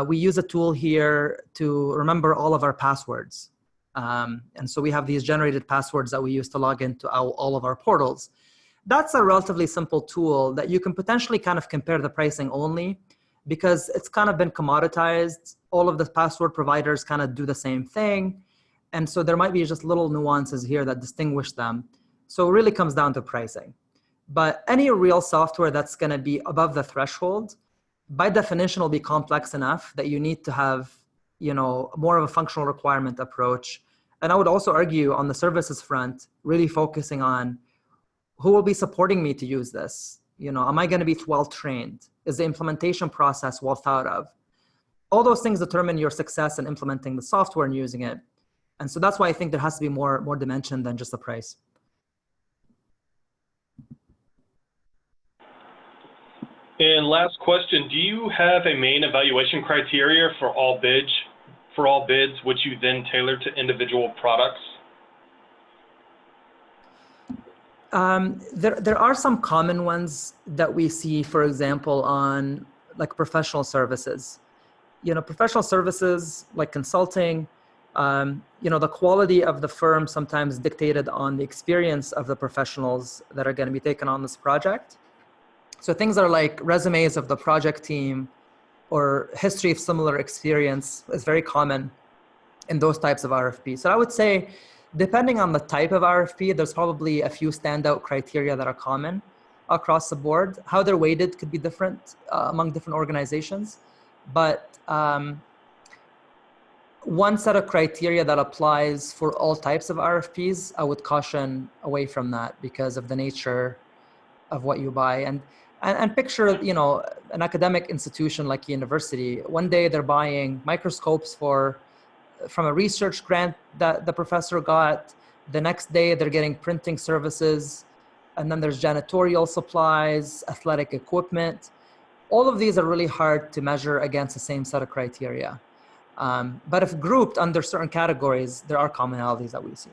We use a tool here to remember all of our passwords. And so we have these generated passwords that we use to log into all of our portals. That's a relatively simple tool that you can potentially kind of compare the pricing only, because it's kind of been commoditized. All of the password providers kind of do the same thing. And so there might be just little nuances here that distinguish them. So it really comes down to pricing. But any real software that's going to be above the threshold, by definition, will be complex enough that you need to have, more of a functional requirement approach. And I would also argue on the services front, really focusing on who will be supporting me to use this. Am I going to be well trained? Is the implementation process well thought of? All those things determine your success in implementing the software and using it. And so that's why I think there has to be more dimension than just the price. And last question, do you have a main evaluation criteria for all bids, which you then tailor to individual products? There are some common ones that we see, for example, on like professional services. Professional services like consulting, the quality of the firm sometimes dictated on the experience of the professionals that are going to be taken on this project. So things are like resumes of the project team or history of similar experience is very common in those types of RFPs. So I would say, depending on the type of RFP, there's probably a few standout criteria that are common across the board. How they're weighted could be different among different organizations. But one set of criteria that applies for all types of RFPs, I would caution away from that because of the nature of what you buy. And picture, an academic institution like a university. One day they're buying microscopes from a research grant that the professor got. The next day they're getting printing services. And then there's janitorial supplies, athletic equipment. All of these are really hard to measure against the same set of criteria. But if grouped under certain categories, there are commonalities that we see.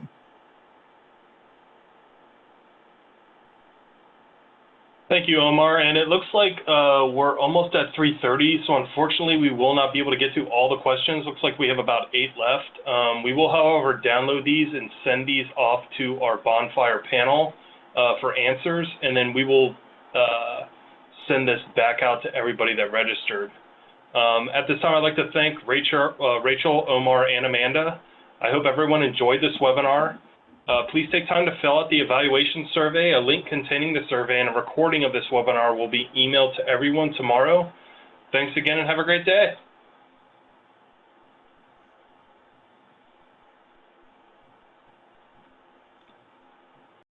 Thank you, Omar. And it looks like we're almost at 3:30, so unfortunately we will not be able to get to all the questions. Looks like we have about 8 left. We will, however, download these and send these off to our Bonfire panel for answers, and then we will send this back out to everybody that registered. At this time, I'd like to thank Rachel, Omar, and Amanda. I hope everyone enjoyed this webinar. Please take time to fill out the evaluation survey. A link containing the survey and a recording of this webinar will be emailed to everyone tomorrow. Thanks again and have a great day.